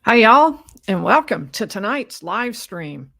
Hi, y'all, and welcome to tonight's live stream.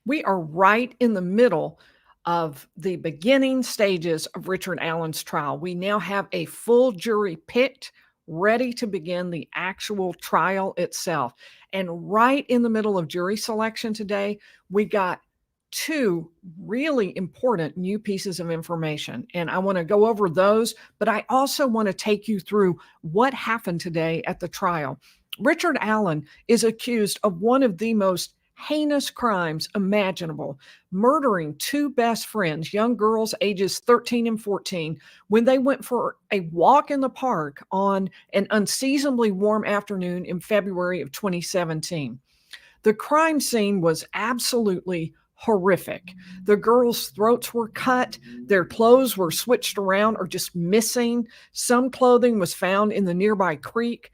We are right in the middle of the beginning stages of Richard Allen's trial. We now have a full jury picked, ready to begin the actual trial itself. And right in the middle of jury selection today, we got two really important new pieces of information. And I want to go over those, but I also want to take you through what happened today at the trial. Richard Allen is accused of one of the most heinous crimes imaginable, murdering two best friends, young girls ages 13 and 14, when they went for a walk in the park on an unseasonably warm afternoon in February of 2017. The crime scene was absolutely horrific. The girls' throats were cut, their clothes were switched around or just missing. Some clothing was found in the nearby creek.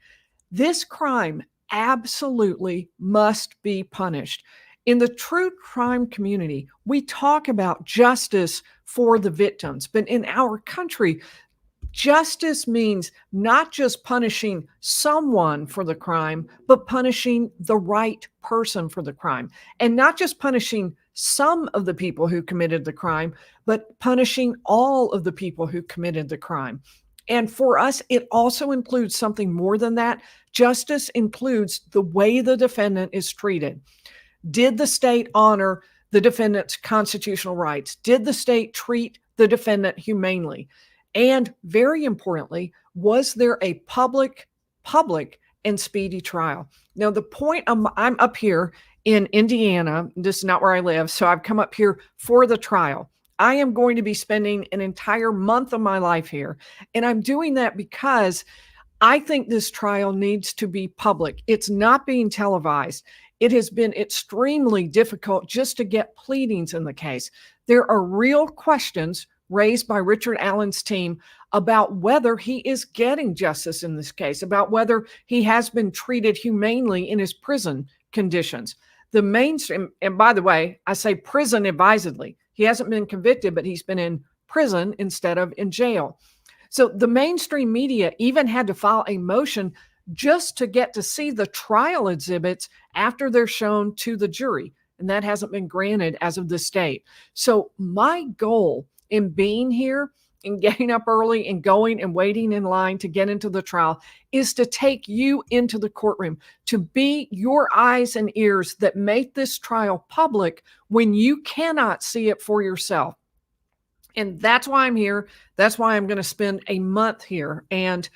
This crime absolutely must be punished. In the true crime community, we talk about justice for the victims, but in our country, justice means not just punishing someone for the crime, but punishing the right person for the crime. And not just punishing some of the people who committed the crime, but punishing all of the people who committed the crime. And for us, it also includes something more than that. Justice includes the way the defendant is treated. Did the state honor the defendant's constitutional rights? Did the state treat the defendant humanely? And very importantly, was there a public and speedy trial? Now, the point I'm up here in Indiana. This is not where I live, so I've come up here for the trial. I am going to be spending an entire month of my life here. And I'm doing that because I think this trial needs to be public. It's not being televised. It has been extremely difficult just to get pleadings in the case. There are real questions raised by Richard Allen's team about whether he is getting justice in this case, about whether he has been treated humanely in his prison conditions. The mainstream, and by the way, I say prison advisedly. He hasn't been convicted, but he's been in prison instead of in jail. So the mainstream media even had to file a motion just to get to see the trial exhibits after they're shown to the jury. And that hasn't been granted as of this date. So my goal in being here and getting up early and going and waiting in line to get into the trial is to take you into the courtroom, to be your eyes and ears that make this trial public when you cannot see it for yourself. And that's why I'm here. That's why I'm going to spend a month here. And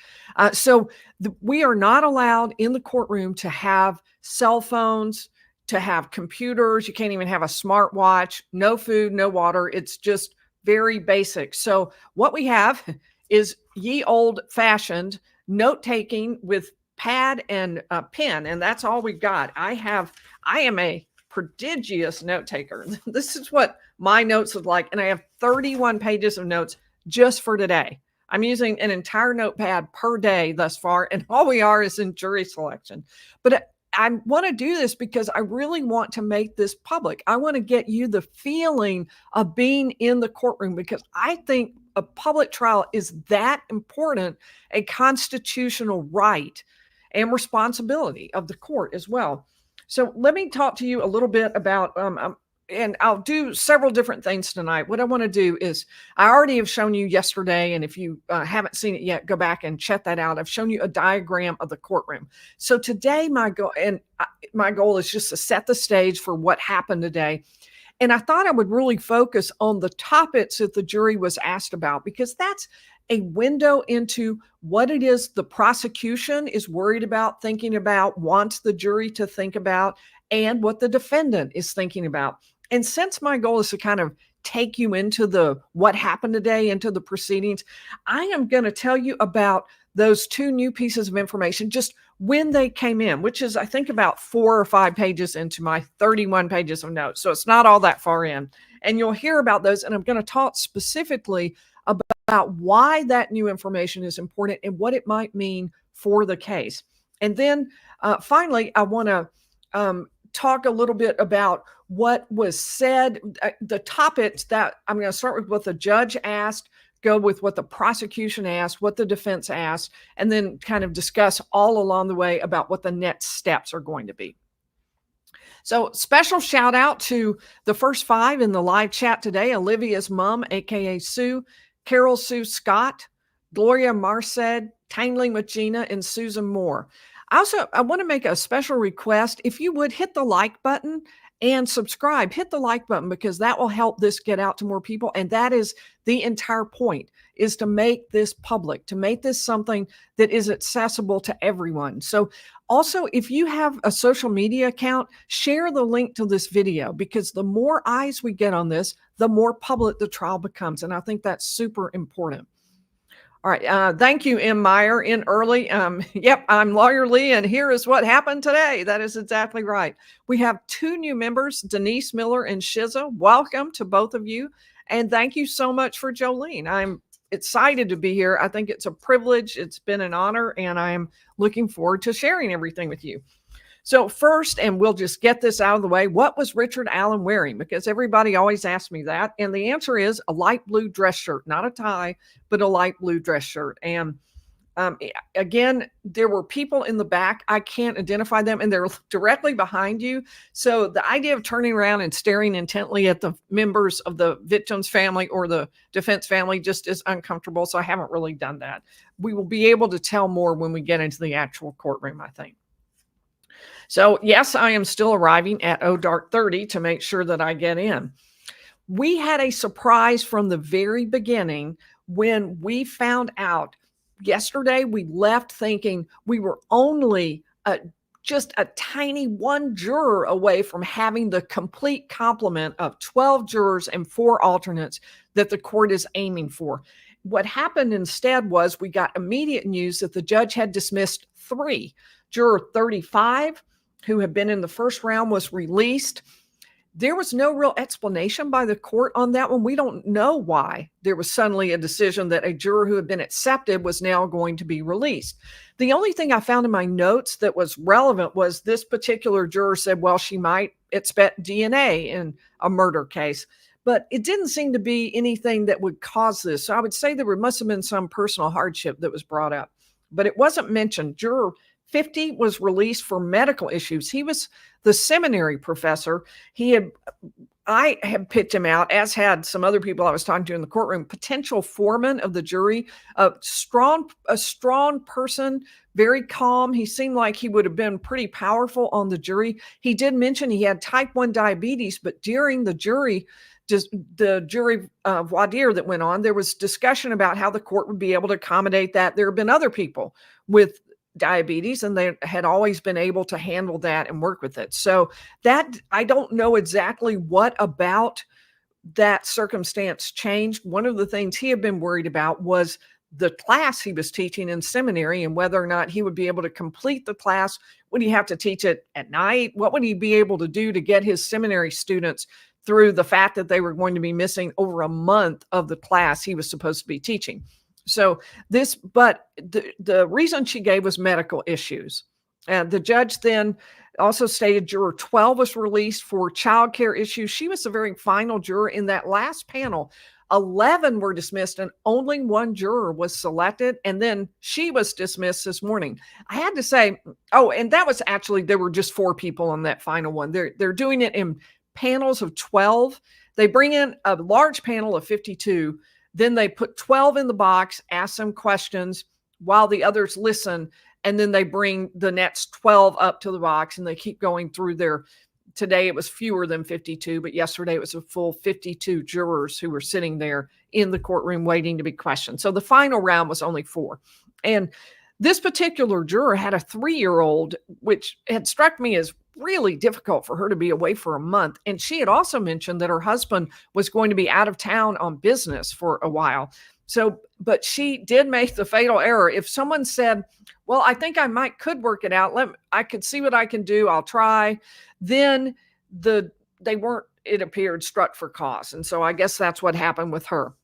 we are not allowed in the courtroom to have cell phones, to have computers. You can't even have a smartwatch, no food, no water. It's just very basic. So what we have is ye old fashioned note taking with pad and pen. And that's all we've got. I am a prodigious note taker. This is what my notes look like. And I have 31 pages of notes just for today. I'm using an entire notepad per day thus far. And all we are is in jury selection. But I want to do this because I really want to make this public. I want to get you the feeling of being in the courtroom because I think a public trial is that important, a constitutional right and responsibility of the court as well. So let me talk to you a little bit about, and I'll do several different things tonight. What I want to do is, I already have shown you yesterday, and if you haven't seen it yet, go back and check that out. I've shown you a diagram of the courtroom. So today, my goal is just to set the stage for what happened today. And I thought I would really focus on the topics that the jury was asked about, because that's a window into what it is the prosecution is worried about, thinking about, wants the jury to think about, and what the defendant is thinking about. And since my goal is to kind of take you into what happened today, into the proceedings, I am going to tell you about those two new pieces of information just when they came in, which is, I think, about 4 or 5 pages into my 31 pages of notes. So it's not all that far in. And you'll hear about those. And I'm going to talk specifically about why that new information is important and what it might mean for the case. And then finally, I want to talk a little bit about what was said, the topics that I'm going to start with what the judge asked, go with what the prosecution asked, what the defense asked, and then kind of discuss all along the way about what the next steps are going to be. So special shout out to the first 5 in the live chat today: Olivia's mom, aka Sue, Carol Sue Scott, Gloria Marced, Tangling with Gina, and Susan Moore. I want to make a special request. If you would hit the like button and subscribe, hit the like button, because that will help this get out to more people. And that is the entire point, is to make this public, to make this something that is accessible to everyone. So also, if you have a social media account, share the link to this video, because the more eyes we get on this, the more public the trial becomes. And I think that's super important. All right. Thank you, M. Meyer, in early. Yep, I'm Lawyer Lee, and here is what happened today. That is exactly right. We have 2 new members, Denise Miller and Shiza. Welcome to both of you. And thank you so much for Jolene. I'm excited to be here. I think it's a privilege. It's been an honor, and I'm looking forward to sharing everything with you. So first, and we'll just get this out of the way, what was Richard Allen wearing? Because everybody always asks me that. And the answer is a light blue dress shirt, not a tie, but a light blue dress shirt. And again, there were people in the back. I can't identify them, and they're directly behind you. So the idea of turning around and staring intently at the members of the victim's family or the defense family just is uncomfortable. So I haven't really done that. We will be able to tell more when we get into the actual courtroom, I think. So yes, I am still arriving at dark 30 to make sure that I get in. We had a surprise from the very beginning when we found out yesterday. We left thinking we were only just a tiny 1 juror away from having the complete complement of 12 jurors and 4 alternates that the court is aiming for. What happened instead was we got immediate news that the judge had dismissed 3. Juror 35, who had been in the first round, was released. There was no real explanation by the court on that one. We don't know why there was suddenly a decision that a juror who had been accepted was now going to be released. The only thing I found in my notes that was relevant was this particular juror said, well, she might expect DNA in a murder case, but it didn't seem to be anything that would cause this. So I would say there must have been some personal hardship that was brought up, but it wasn't mentioned. Juror 50 was released for medical issues. He was the seminary professor. I had picked him out, as had some other people I was talking to in the courtroom, potential foreman of the jury, a strong person, very calm. He seemed like he would have been pretty powerful on the jury. He did mention he had type 1 diabetes, but during the jury voir dire that went on, there was discussion about how the court would be able to accommodate that. There have been other people with diabetes, and they had always been able to handle that and work with it. So that, I don't know exactly what about that circumstance changed. One of the things he had been worried about was the class he was teaching in seminary and whether or not he would be able to complete the class. Would he have to teach it at night? What would he be able to do to get his seminary students through the fact that they were going to be missing over a month of the class he was supposed to be teaching? So the reason she gave was medical issues. And the judge then also stated juror 12 was released for childcare issues. She was the very final juror in that last panel. 11 were dismissed and only 1 juror was selected. And then she was dismissed this morning. I had to say, and that was actually, there were just 4 people on that final one. They're doing it in panels of 12. They bring in a large panel of 52. Then they put 12 in the box, ask them questions while the others listen. And then they bring the next 12 up to the box, and they keep going through today it was fewer than 52, but yesterday it was a full 52 jurors who were sitting there in the courtroom waiting to be questioned. So the final round was only 4. And this particular juror had a 3-year-old, which had struck me as really difficult for her to be away for a month. And she had also mentioned that her husband was going to be out of town on business for a while. So, but she did make the fatal error. If someone said, well, I think I could work it out. I could see what I can do. I'll try. Then they weren't, it appeared, struck for cause. And so I guess that's what happened with her.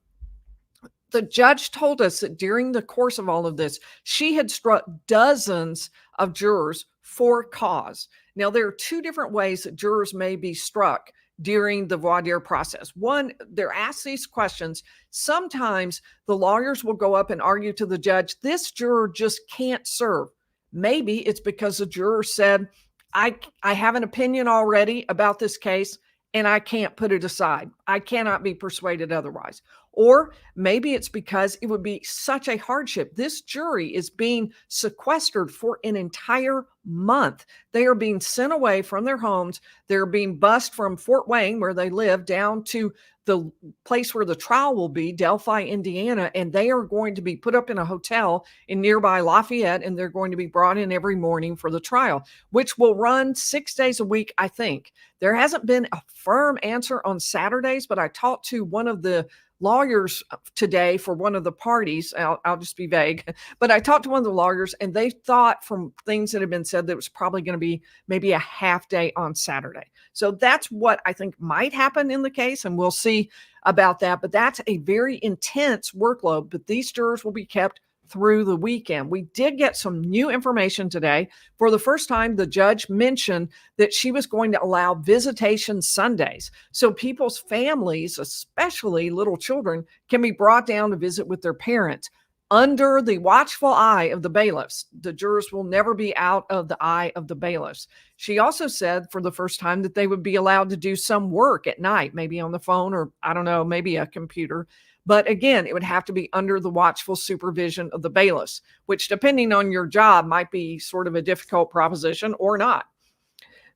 The judge told us that during the course of all of this, she had struck dozens of jurors for cause. Now, there are 2 different ways that jurors may be struck during the voir dire process. One, they're asked these questions. Sometimes the lawyers will go up and argue to the judge, this juror just can't serve. Maybe it's because the juror said, I have an opinion already about this case and I can't put it aside. I cannot be persuaded otherwise. Or maybe it's because it would be such a hardship. This jury is being sequestered for an entire month. They are being sent away from their homes. They're being bused from Fort Wayne, where they live, down to the place where the trial will be, Delphi, Indiana, and they are going to be put up in a hotel in nearby Lafayette, and they're going to be brought in every morning for the trial, which will run 6 days a week, I think. There hasn't been a firm answer on Saturdays, but I talked to one of the lawyers today for one of the parties. I'll just be vague, but I talked to one of the lawyers, and they thought from things that have been said that it was probably going to be maybe a half day on Saturday. So that's what I think might happen in the case, and we'll see about that. But that's a very intense workload, but these jurors will be kept through the weekend. We did get some new information today. For the first time, the judge mentioned that she was going to allow visitation Sundays. So people's families, especially little children, can be brought down to visit with their parents under the watchful eye of the bailiffs. The jurors will never be out of the eye of the bailiffs. She also said for the first time that they would be allowed to do some work at night, maybe on the phone or I don't know, maybe a computer. But again, it would have to be under the watchful supervision of the bailiffs, which depending on your job might be sort of a difficult proposition or not.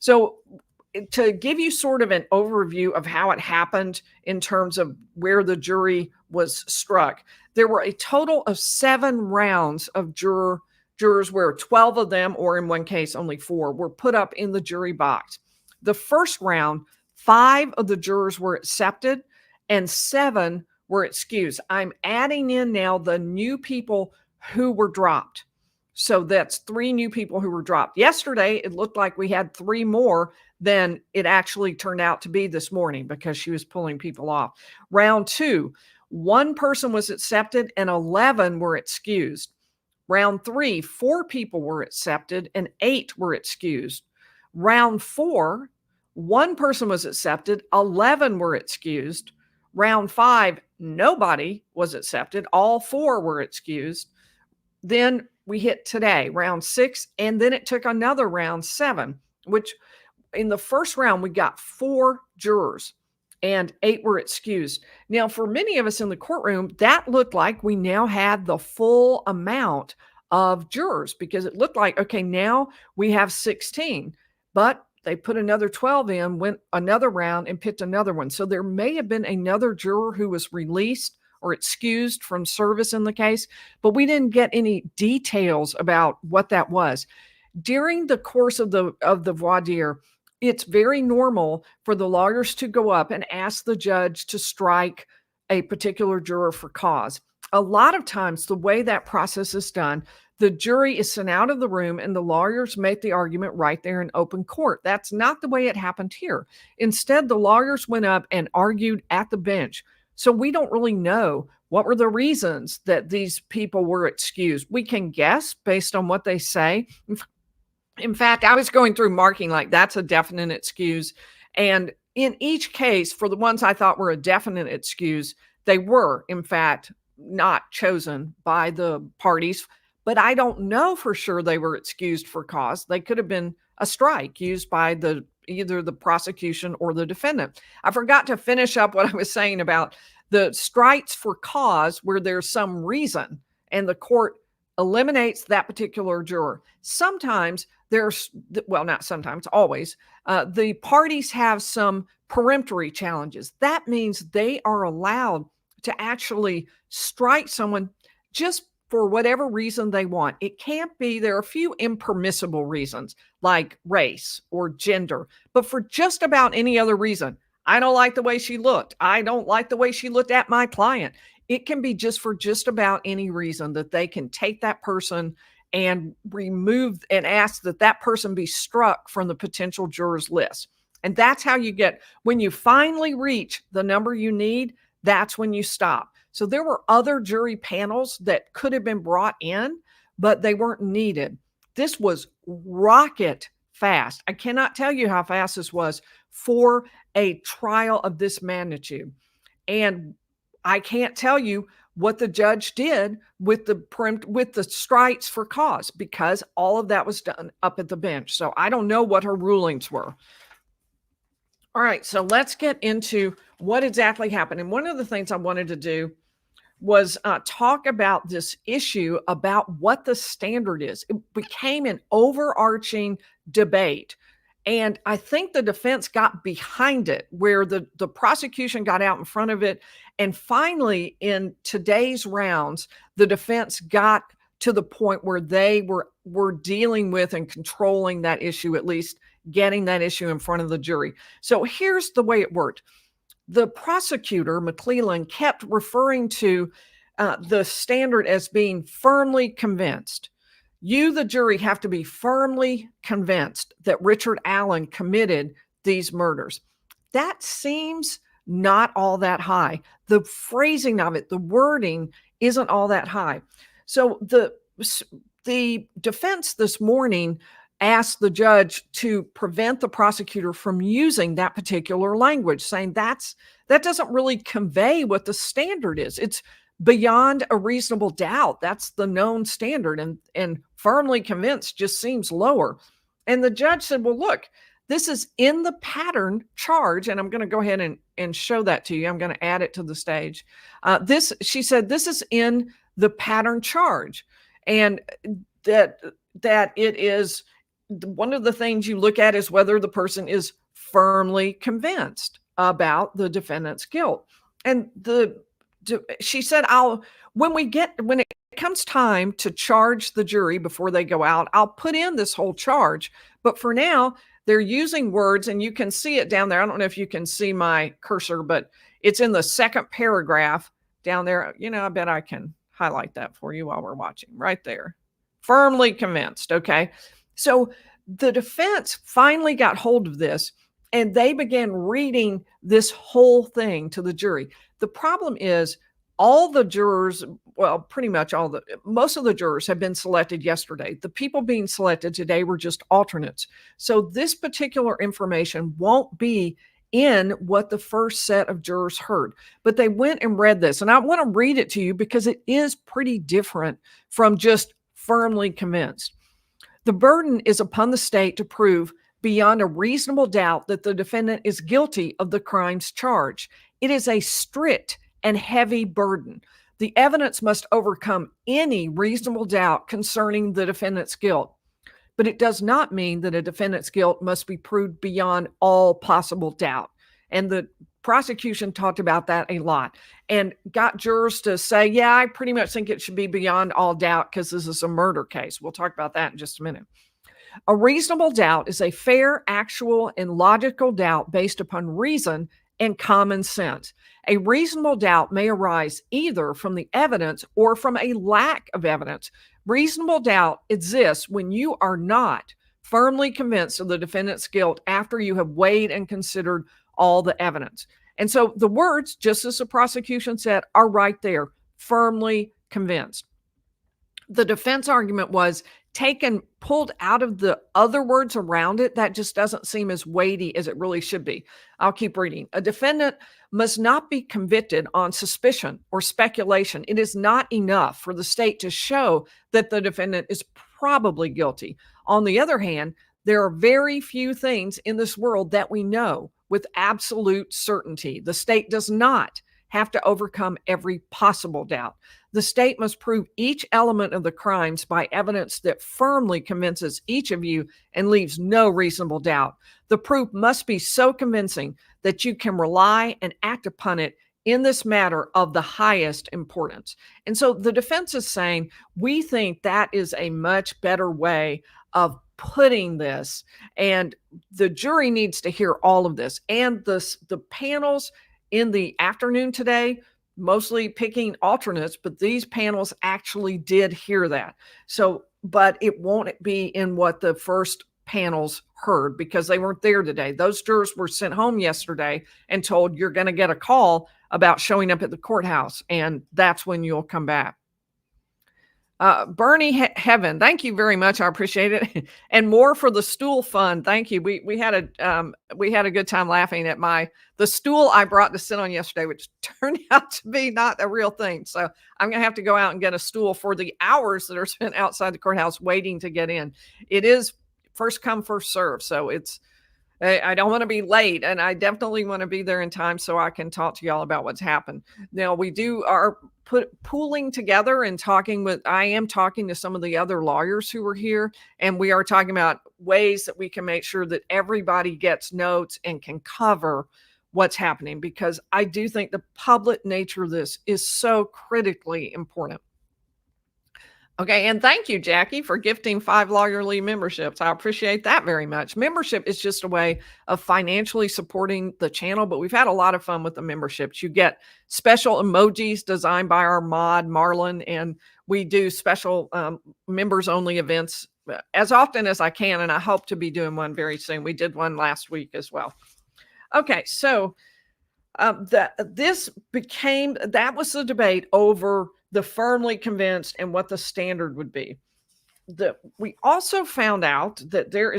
So to give you sort of an overview of how it happened in terms of where the jury was struck, there were a total of 7 rounds of jurors where 12 of them, or in one case only 4, were put up in the jury box. The first round, 5 of the jurors were accepted and 7 were excused. I'm adding in now the new people who were dropped. So that's 3 new people who were dropped. Yesterday, it looked like we had 3 more than it actually turned out to be this morning because she was pulling people off. Round 2, 1 person was accepted and 11 were excused. Round 3, 4 people were accepted and 8 were excused. Round 4, 1 person was accepted, 11 were excused. Round 5, nobody was accepted. All 4 were excused. Then we hit today, round 6, and then it took another round 7, which in the first round, we got 4 jurors and 8 were excused. Now, for many of us in the courtroom, that looked like we now had the full amount of jurors because it looked like, okay, now we have 16, but they put another 12 in, went another round and picked another one. So there may have been another juror who was released or excused from service in the case, but we didn't get any details about what that was. During the course of the voir dire, it's very normal for the lawyers to go up and ask the judge to strike a particular juror for cause. A lot of times, the way that process is done, the jury is sent out of the room and the lawyers make the argument right there in open court. That's not the way it happened here. Instead, the lawyers went up and argued at the bench. So we don't really know what were the reasons that these people were excused. We can guess based on what they say. In fact, I was going through marking like that's a definite excuse. And in each case, for the ones I thought were a definite excuse, they were, in fact, not chosen by the parties. But I don't know for sure they were excused for cause. They could have been a strike used by either the prosecution or the defendant. I forgot to finish up what I was saying about the strikes for cause where there's some reason and the court eliminates that particular juror. Sometimes not sometimes, always, the parties have some peremptory challenges. That means they are allowed to actually strike someone just for whatever reason they want. It can't be, there are a few impermissible reasons like race or gender, but for just about any other reason, I don't like the way she looked. I don't like the way she looked at my client. It can be just for just about any reason that they can take that person and remove and ask that that person be struck from the potential jurors list. And that's how you get, when you finally reach the number you need, that's when you stop. So there were other jury panels that could have been brought in, but they weren't needed. This was rocket fast. I cannot tell you how fast this was for a trial of this magnitude. And I can't tell you what the judge did with the strikes for cause, because all of that was done up at the bench. So I don't know what her rulings were. All right, so let's get into what exactly happened. And one of the things I wanted to do was talk about this issue about what the standard is. It became an overarching debate. And I think the defense got behind it, where the prosecution got out in front of it. And finally, in today's rounds, the defense got to the point where they were dealing with and controlling that issue, at least getting that issue in front of the jury. So here's the way it worked. The prosecutor, McClellan, kept referring to the standard as being firmly convinced. You, the jury, have to be firmly convinced that Richard Allen committed these murders. That seems not all that high. The phrasing of it, the wording, isn't all that high. So the defense this morning asked the judge to prevent the prosecutor from using that particular language, saying that doesn't really convey what the standard is. It's beyond a reasonable doubt. That's the known standard, and firmly convinced just seems lower. And the judge said, well, look, this is in the pattern charge, and I'm going to go ahead and show that to you. I'm going to add it to the stage. She said, this is in the pattern charge, and that it is one of the things you look at is whether the person is firmly convinced about the defendant's guilt. And she said, when it comes time to charge the jury before they go out, I'll put in this whole charge. But for now, they're using words, and you can see it down there. I don't know if you can see my cursor, but it's in the second paragraph down there. I bet I can highlight that for you while we're watching right there. Firmly convinced. Okay. So the defense finally got hold of this, and they began reading this whole thing to the jury. The problem is all the jurors, well, pretty much most of the jurors have been selected yesterday. The people being selected today were just alternates. So this particular information won't be in what the first set of jurors heard, but they went and read this. And I want to read it to you because it is pretty different from just firmly convinced. The burden is upon the state to prove beyond a reasonable doubt that the defendant is guilty of the crimes charged. It is a strict and heavy burden. The evidence must overcome any reasonable doubt concerning the defendant's guilt. But it does not mean that a defendant's guilt must be proved beyond all possible doubt. And the prosecution talked about that a lot and got jurors to say, yeah, I pretty much think it should be beyond all doubt because this is a murder case. We'll talk about that in just a minute. A reasonable doubt is a fair, actual, and logical doubt based upon reason and common sense. A reasonable doubt may arise either from the evidence or from a lack of evidence. Reasonable doubt exists when you are not firmly convinced of the defendant's guilt after you have weighed and considered all the evidence. And so the words, just as the prosecution said, are right there, firmly convinced. The defense argument was pulled out of the other words around it. That just doesn't seem as weighty as it really should be. I'll keep reading. A defendant must not be convicted on suspicion or speculation. It is not enough for the state to show that the defendant is probably guilty. On the other hand, there are very few things in this world that we know with absolute certainty. The state does not have to overcome every possible doubt. The state must prove each element of the crimes by evidence that firmly convinces each of you and leaves no reasonable doubt. The proof must be so convincing that you can rely and act upon it in this matter of the highest importance. And so the defense is saying, we think that is a much better way of putting this, and the jury needs to hear all of this. And the panels in the afternoon today, mostly picking alternates, but these panels actually did hear that. So, but it won't be in what the first panels heard because they weren't there today. Those jurors were sent home yesterday and told, you're going to get a call about showing up at the courthouse, and that's when you'll come back. Bernie Heaven, thank you very much. I appreciate it, and more for the stool fund. Thank you. We had a good time laughing at the stool I brought to sit on yesterday, which turned out to be not a real thing. So I'm gonna have to go out and get a stool for the hours that are spent outside the courthouse waiting to get in. It is first come first serve, so I don't want to be late, and I definitely want to be there in time so I can talk to y'all about what's happened. Now we do are pooling together and I am talking to some of the other lawyers who were here, and we are talking about ways that we can make sure that everybody gets notes and can cover what's happening, because I do think the public nature of this is so critically important. Okay, and thank you, Jackie, for gifting 5 Lawyerly memberships. I appreciate that very much. Membership is just a way of financially supporting the channel, but we've had a lot of fun with the memberships. You get special emojis designed by our mod, Marlon, and we do special members-only events as often as I can, and I hope to be doing one very soon. We did one last week as well. Okay, so that was the debate over the firmly convinced and what the standard would be. We also found out that there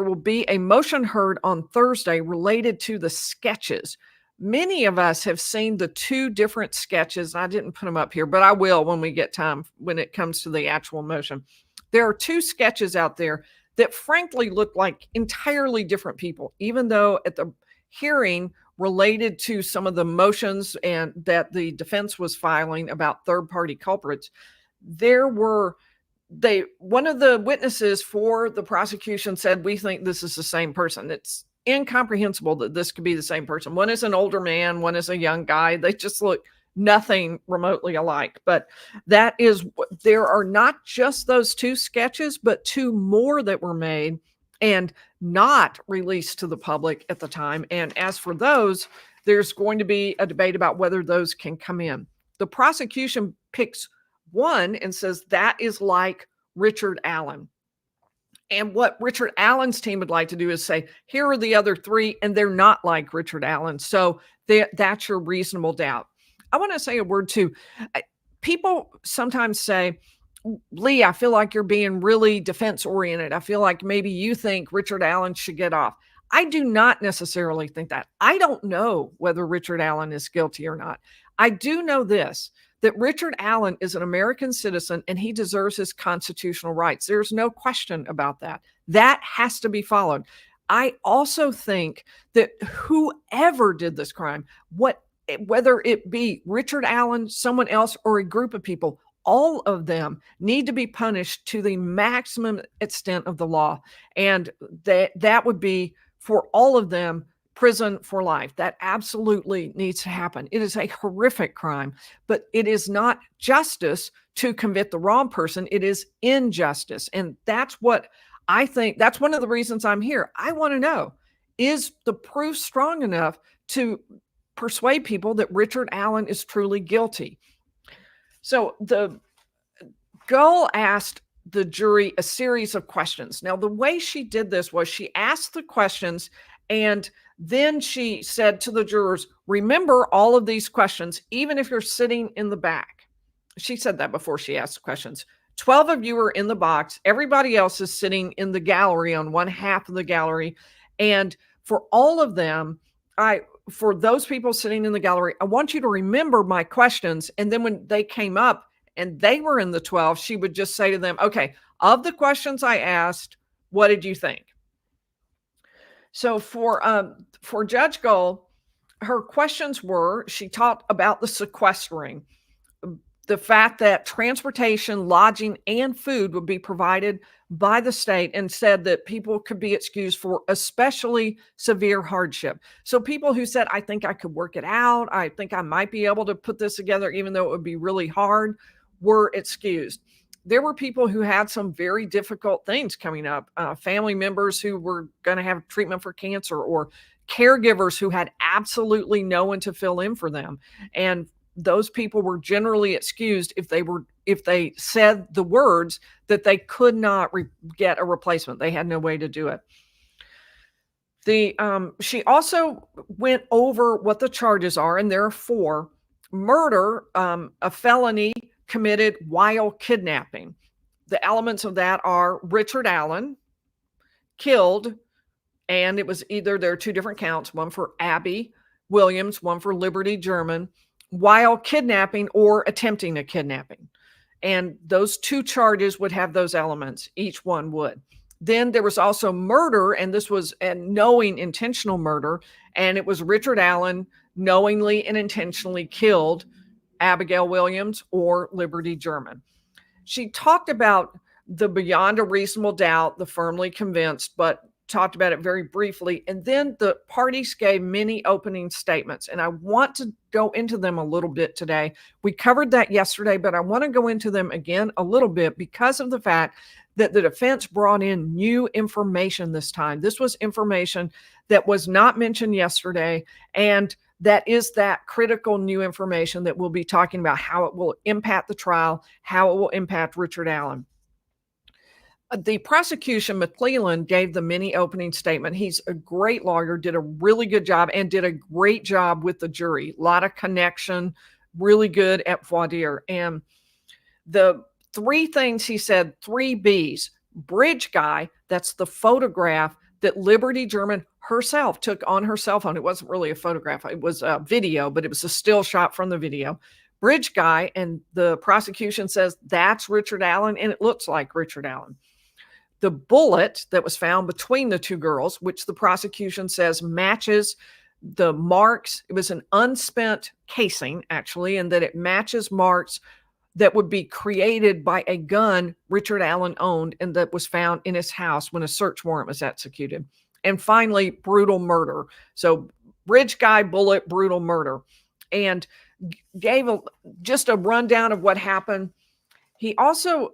will be a motion heard on Thursday related to the sketches. Many of us have seen the 2 different sketches. I didn't put them up here, but I will when we get time, when it comes to the actual motion. There are 2 sketches out there that frankly look like entirely different people, even though at the hearing related to some of the motions and that the defense was filing about third-party culprits, one of the witnesses for the prosecution said, "We think this is the same person." It's incomprehensible that this could be the same person. One is an older man, one is a young guy. They just look nothing remotely alike. But there are not just those 2 sketches, but 2 more that were made and not released to the public at the time. And as for those, there's going to be a debate about whether those can come in. The prosecution picks one and says that is like Richard Allen. And what Richard Allen's team would like to do is say, here are the other 3, and they're not like Richard Allen. So that's your reasonable doubt. I want to say a word too. People sometimes say, "Lee, I feel like you're being really defense oriented. I feel like maybe you think Richard Allen should get off." I do not necessarily think that. I don't know whether Richard Allen is guilty or not. I do know this, that Richard Allen is an American citizen and he deserves his constitutional rights. There's no question about that. That has to be followed. I also think that whoever did this crime, whether it be Richard Allen, someone else, or a group of people, all of them need to be punished to the maximum extent of the law. And that would be, for all of them, prison for life. That absolutely needs to happen. It is a horrific crime, but it is not justice to convict the wrong person. It is injustice. And that's what I think. That's one of the reasons I'm here. I want to know, is the proof strong enough to persuade people that Richard Allen is truly guilty? So the Gull asked the jury a series of questions. Now, the way she did this was she asked the questions and then she said to the jurors, "Remember all of these questions, even if you're sitting in the back." She said that before she asked the questions. 12 of you are in the box. Everybody else is sitting in the gallery, on one half of the gallery. And for all of them, for those people sitting in the gallery, I want you to remember my questions. And then when they came up and they were in the 12, she would just say to them, "Okay, of the questions I asked, what did you think?" So for Judge Gull, her questions were, she talked about the sequestering, the fact that transportation, lodging, and food would be provided by the state, and said that people could be excused for especially severe hardship. So people who said, "I think I could work it out, I think I might be able to put this together, even though it would be really hard," were excused. There were people who had some very difficult things coming up, family members who were going to have treatment for cancer, or caregivers who had absolutely no one to fill in for them. And those people were generally excused if they said the words that they could not get a replacement. They had no way to do it. She also went over what the charges are, and there are 4. Murder, a felony committed while kidnapping. The elements of that are Richard Allen killed, and it was either, there are two different counts, one for Abby Williams, one for Libby German, while kidnapping or attempting a kidnapping. And those two charges would have those elements. Each one would. Then there was also murder, and this was a knowing intentional murder, and it was Richard Allen knowingly and intentionally killed Abigail Williams or Libby German. She talked about the beyond a reasonable doubt, the firmly convinced, but talked about it very briefly. And then the parties gave many opening statements, and I want to go into them a little bit today. We covered that yesterday, but I want to go into them again a little bit because of the fact that the defense brought in new information this time. This was information that was not mentioned yesterday, and that is that critical new information that we'll be talking about, how it will impact the trial, how it will impact Richard Allen. The prosecution, McClellan, gave the mini opening statement. He's a great lawyer, did a really good job, and did a great job with the jury. A lot of connection, really good at voir dire. And the three things he said, 3 B's. Bridge guy, that's the photograph that Libby German herself took on her cell phone. It wasn't really a photograph, it was a video, but it was a still shot from the video. Bridge guy, and the prosecution says that's Richard Allen, and it looks like Richard Allen. The bullet that was found between the two girls, which the prosecution says matches the marks. It was an unspent casing, actually, and that it matches marks that would be created by a gun Richard Allen owned and that was found in his house when a search warrant was executed. And finally, brutal murder. So bridge guy, bullet, brutal murder. And gave just a rundown of what happened. He also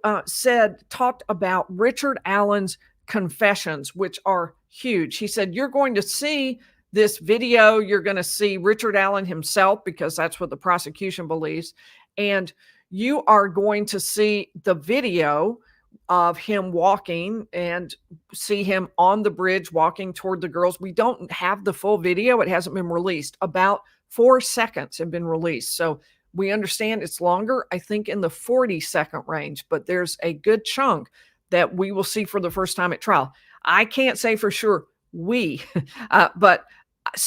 talked about Richard Allen's confessions, which are huge. He said, you're going to see this video. You're going to see Richard Allen himself, because that's what the prosecution believes. And you are going to see the video of him walking and see him on the bridge walking toward the girls. We don't have the full video. It hasn't been released. About 4 seconds have been released. So we understand it's longer, I think in the 40-second range, but there's a good chunk that we will see for the first time at trial. I can't say for sure but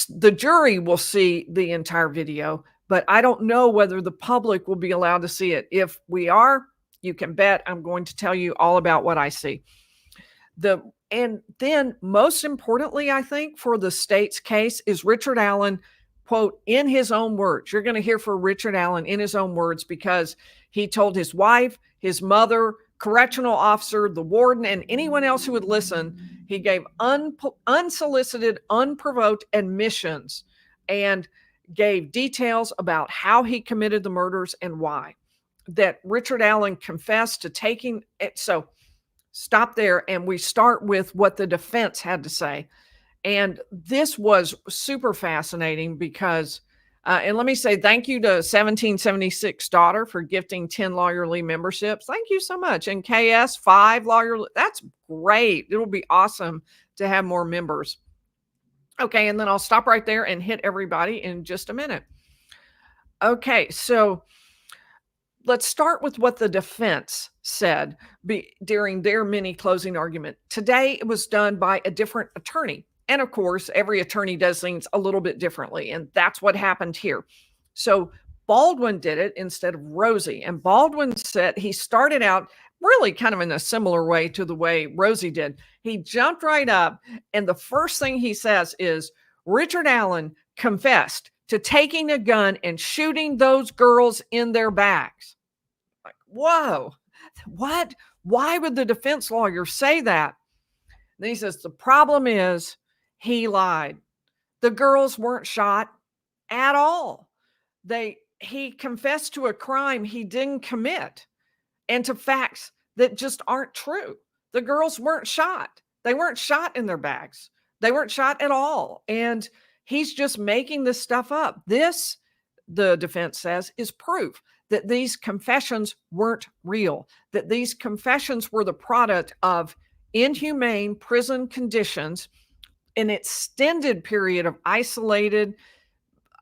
the jury will see the entire video, but I don't know whether the public will be allowed to see it. If we are, you can bet I'm going to tell you all about what I see. And then most importantly, I think for the state's case is Richard Allen, quote, in his own words. You're going to hear from Richard Allen in his own words, because he told his wife, his mother, correctional officer, the warden, and anyone else who would listen, he gave unsolicited, unprovoked admissions and gave details about how he committed the murders and why. That Richard Allen confessed to taking it. So stop there, and we start with what the defense had to say. And this was super fascinating because, and let me say thank you to 1776 daughter for gifting 10 lawyerly memberships. Thank you so much. And KS 5 lawyer, that's great. It'll be awesome to have more members. Okay, and then I'll stop right there and hit everybody in just a minute. Okay, so let's start with what the defense said during their mini closing argument. Today, it was done by a different attorney. And of course, every attorney does things a little bit differently. And that's what happened here. So Baldwin did it instead of Rosie. And Baldwin said he started out really kind of in a similar way to the way Rosie did. He jumped right up. And the first thing he says is, Richard Allen confessed to taking a gun and shooting those girls in their backs. Like, whoa, what? Why would the defense lawyer say that? Then he says, the problem is, he lied. The girls weren't shot at all. He confessed to a crime he didn't commit and to facts that just aren't true. The girls weren't shot. They weren't shot in their backs. They weren't shot at all. And he's just making this stuff up. This, the defense says, is proof that these confessions weren't real, that these confessions were the product of inhumane prison conditions, an extended period of isolated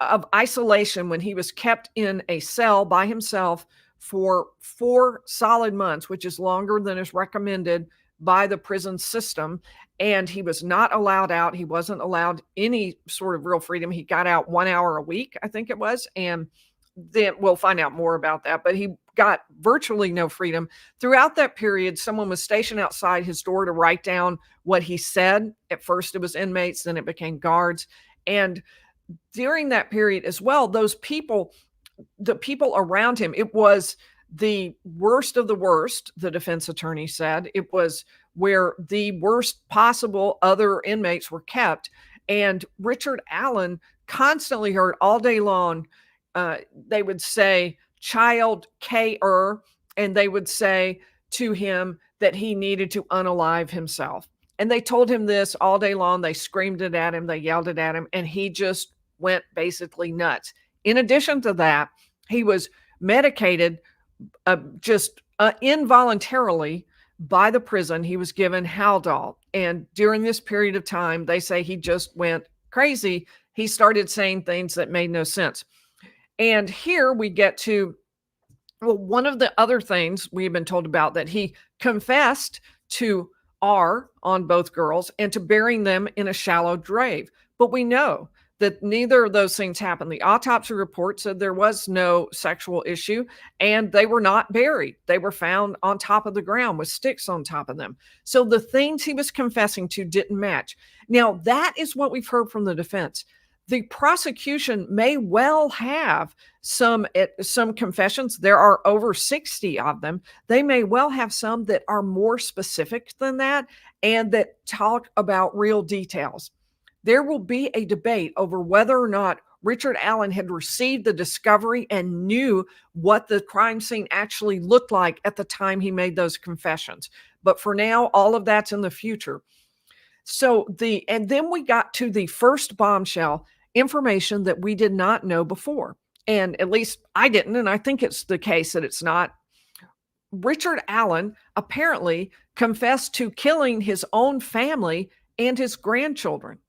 of isolation when he was kept in a cell by himself for 4 solid months, which is longer than is recommended by the prison system. And he was not allowed out. He wasn't allowed any sort of real freedom. He got out 1 hour a week, I think it was. And then we'll find out more about that. But he got virtually no freedom. Throughout that period, someone was stationed outside his door to write down what he said. At first, it was inmates, then it became guards. And during that period as well, those people, the people around him, it was the worst of the worst, the defense attorney said. It was where the worst possible other inmates were kept. And Richard Allen constantly heard all day long, they would say, child K-er, and they would say to him that he needed to unalive himself. And they told him this all day long. They screamed it at him. They yelled it at him. And he just went basically nuts. In addition to that, he was medicated involuntarily by the prison. He was given Haldol. And during this period of time, they say he just went crazy. He started saying things that made no sense. And here we get to, well, one of the other things we've been told about, that he confessed to R on both girls and to burying them in a shallow grave. But we know that neither of those things happened. The autopsy report said there was no sexual issue and they were not buried. They were found on top of the ground with sticks on top of them. So the things he was confessing to didn't match. Now, that is what we've heard from the defense. The prosecution may well have some confessions. There are over 60 of them. They may well have some that are more specific than that and that talk about real details. There will be a debate over whether or not Richard Allen had received the discovery and knew what the crime scene actually looked like at the time he made those confessions. But for now, all of that's in the future. And then we got to the first bombshell, information that we did not know before. And at least I didn't, and I think it's the case that it's not. Richard Allen apparently confessed to killing his own family and his grandchildren.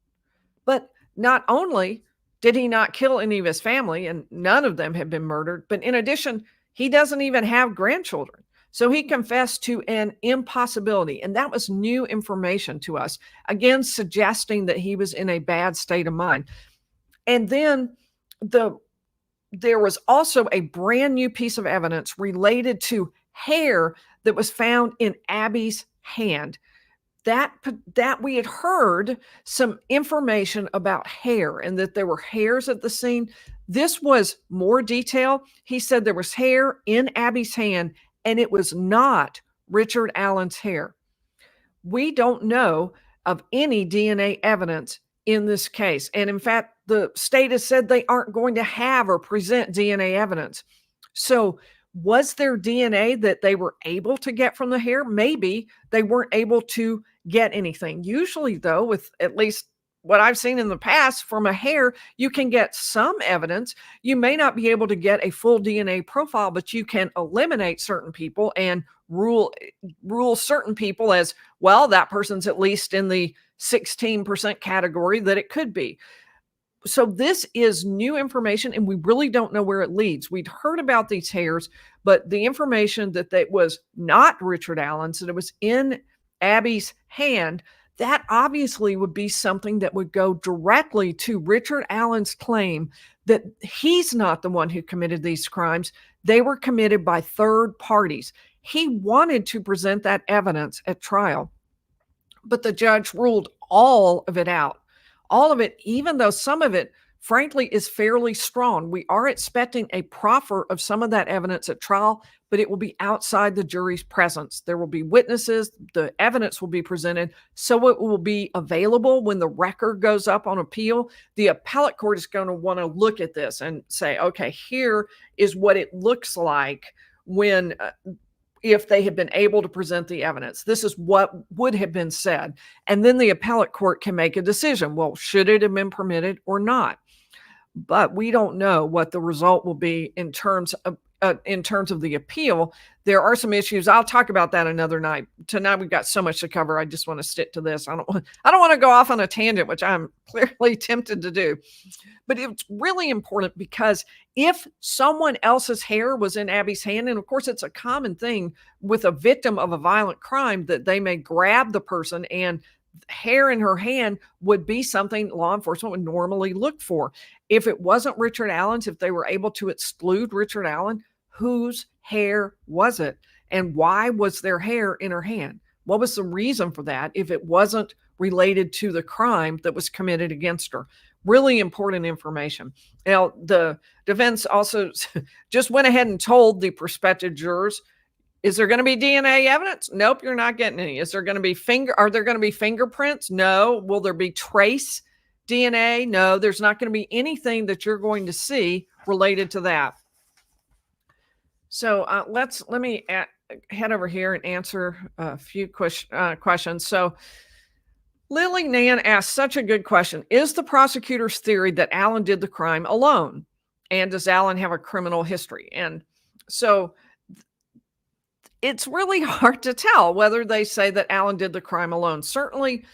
But not only did he not kill any of his family, and none of them had been murdered, but in addition, he doesn't even have grandchildren. So he confessed to an impossibility, and that was new information to us, again, suggesting that he was in a bad state of mind. And then there was also a brand new piece of evidence related to hair that was found in Abby's hand. That we had heard some information about hair and that there were hairs at the scene. This was more detail. He said there was hair in Abby's hand and it was not Richard Allen's hair. We don't know of any DNA evidence in this case. And in fact, the state has said they aren't going to have or present DNA evidence. So was there DNA that they were able to get from the hair? Maybe they weren't able to get anything. Usually, though, with at least what I've seen in the past, from a hair, you can get some evidence. You may not be able to get a full DNA profile, but you can eliminate certain people and rule certain people as, well, that person's at least in the 16% category that it could be. So this is new information, and we really don't know where it leads. We'd heard about these hairs, but the information that was not Richard Allen's, that it was in Abby's hand, that obviously would be something that would go directly to Richard Allen's claim that he's not the one who committed these crimes. They were committed by third parties. He wanted to present that evidence at trial, but the judge ruled all of it out. All of it, even though some of it, frankly, is fairly strong. We are expecting a proffer of some of that evidence at trial, but it will be outside the jury's presence. There will be witnesses, the evidence will be presented, so it will be available when the record goes up on appeal. The appellate court is going to want to look at this and say, okay, here is what it looks like when if they had been able to present the evidence. This is what would have been said. And then the appellate court can make a decision. Well, should it have been permitted or not? But we don't know what the result will be in terms of in terms of the appeal, there are some issues. I'll talk about that another night. Tonight we've got so much to cover. I just want to stick to this. I don't want to go off on a tangent, which I'm clearly tempted to do. But it's really important because if someone else's hair was in Abby's hand, and of course it's a common thing with a victim of a violent crime that they may grab the person, and hair in her hand would be something law enforcement would normally look for. If it wasn't Richard Allen's, if they were able to exclude Richard Allen, whose hair was it? And why was their hair in her hand? What was the reason for that if it wasn't related to the crime that was committed against her? Really important information. Now, the defense also just went ahead and told the prospective jurors, is there going to be DNA evidence? Nope, you're not getting any. Is there going to be are there going to be fingerprints? No. Will there be trace DNA? No, there's not going to be anything that you're going to see related to that. So let me head over here and answer a few questions. So Lily Nan asked such a good question. Is the prosecutor's theory that Allen did the crime alone? And does Allen have a criminal history? And so it's really hard to tell whether they say that Allen did the crime alone. Certainly,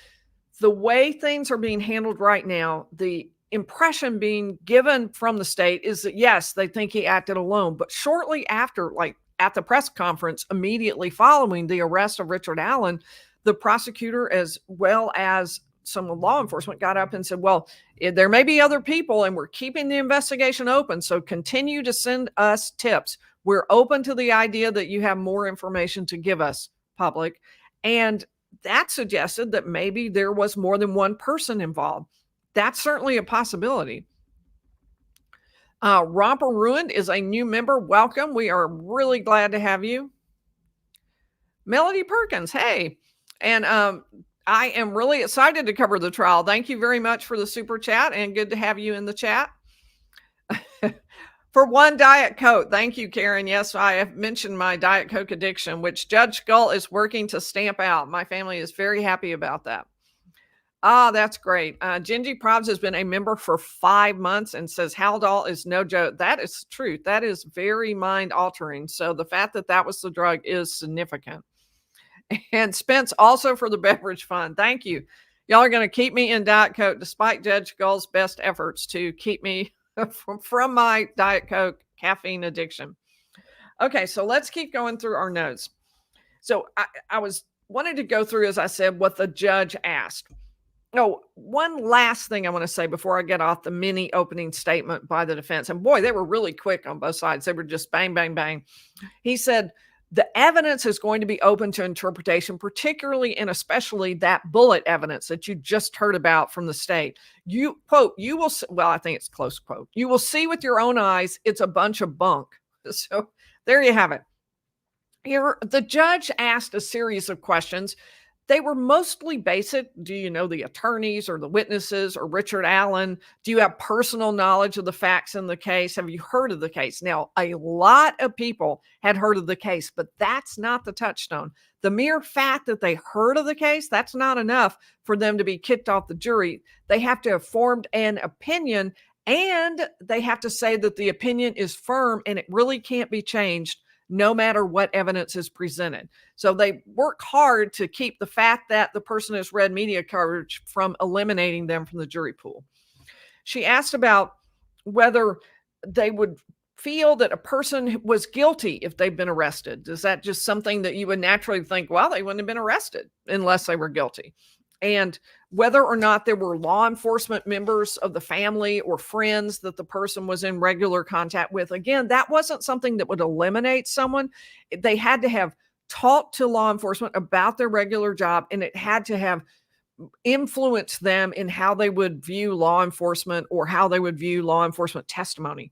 the way things are being handled right now, the impression being given from the state is that, yes, they think he acted alone. But shortly after, like at the press conference, immediately following the arrest of Richard Allen, the prosecutor, as well as some law enforcement, got up and said, well, there may be other people and we're keeping the investigation open. So continue to send us tips. We're open to the idea that you have more information to give us, public. And that suggested that maybe there was more than one person involved. That's certainly a possibility. Romper Ruined is a new member. Welcome. We are really glad to have you. Melody Perkins, hey. And I am really excited to cover the trial. Thank you very much for the super chat, and good to have you in the chat. For one Diet Coke. Thank you, Karen. Yes, I have mentioned my Diet Coke addiction, which Judge Gull is working to stamp out. My family is very happy about that. That's great. Gingy Probs has been a member for 5 months and says Haldol is no joke. That is true. That is very mind altering. So the fact that that was the drug is significant. And Spence also for the beverage fund. Thank you. Y'all are going to keep me in Diet Coke despite Judge Gull's best efforts to keep me from my Diet Coke caffeine addiction. Okay, so let's keep going through our notes. So I wanted to go through, as I said, what the judge asked. Oh, one last thing I want to say before I get off the mini opening statement by the defense. And boy, they were really quick on both sides. They were just bang, bang, bang. He said, the evidence is going to be open to interpretation, particularly and especially that bullet evidence that you just heard about from the state. You quote, you will, well, I think it's close quote. You will see with your own eyes, it's a bunch of bunk. So there you have it. Here, the judge asked a series of questions. They were mostly basic. Do you know the attorneys or the witnesses or Richard Allen? Do you have personal knowledge of the facts in the case? Have you heard of the case? Now, a lot of people had heard of the case, but that's not the touchstone. The mere fact that they heard of the case, that's not enough for them to be kicked off the jury. They have to have formed an opinion, and they have to say that the opinion is firm and it really can't be changed no matter what evidence is presented. So they work hard to keep the fact that the person has read media coverage from eliminating them from the jury pool. She asked about whether they would feel that a person was guilty if they've been arrested. Is that just something that you would naturally think, well, they wouldn't have been arrested unless they were guilty? And whether or not there were law enforcement members of the family or friends that the person was in regular contact with. Again, that wasn't something that would eliminate someone. They had to have talked to law enforcement about their regular job, and it had to have influenced them in how they would view law enforcement or how they would view law enforcement testimony.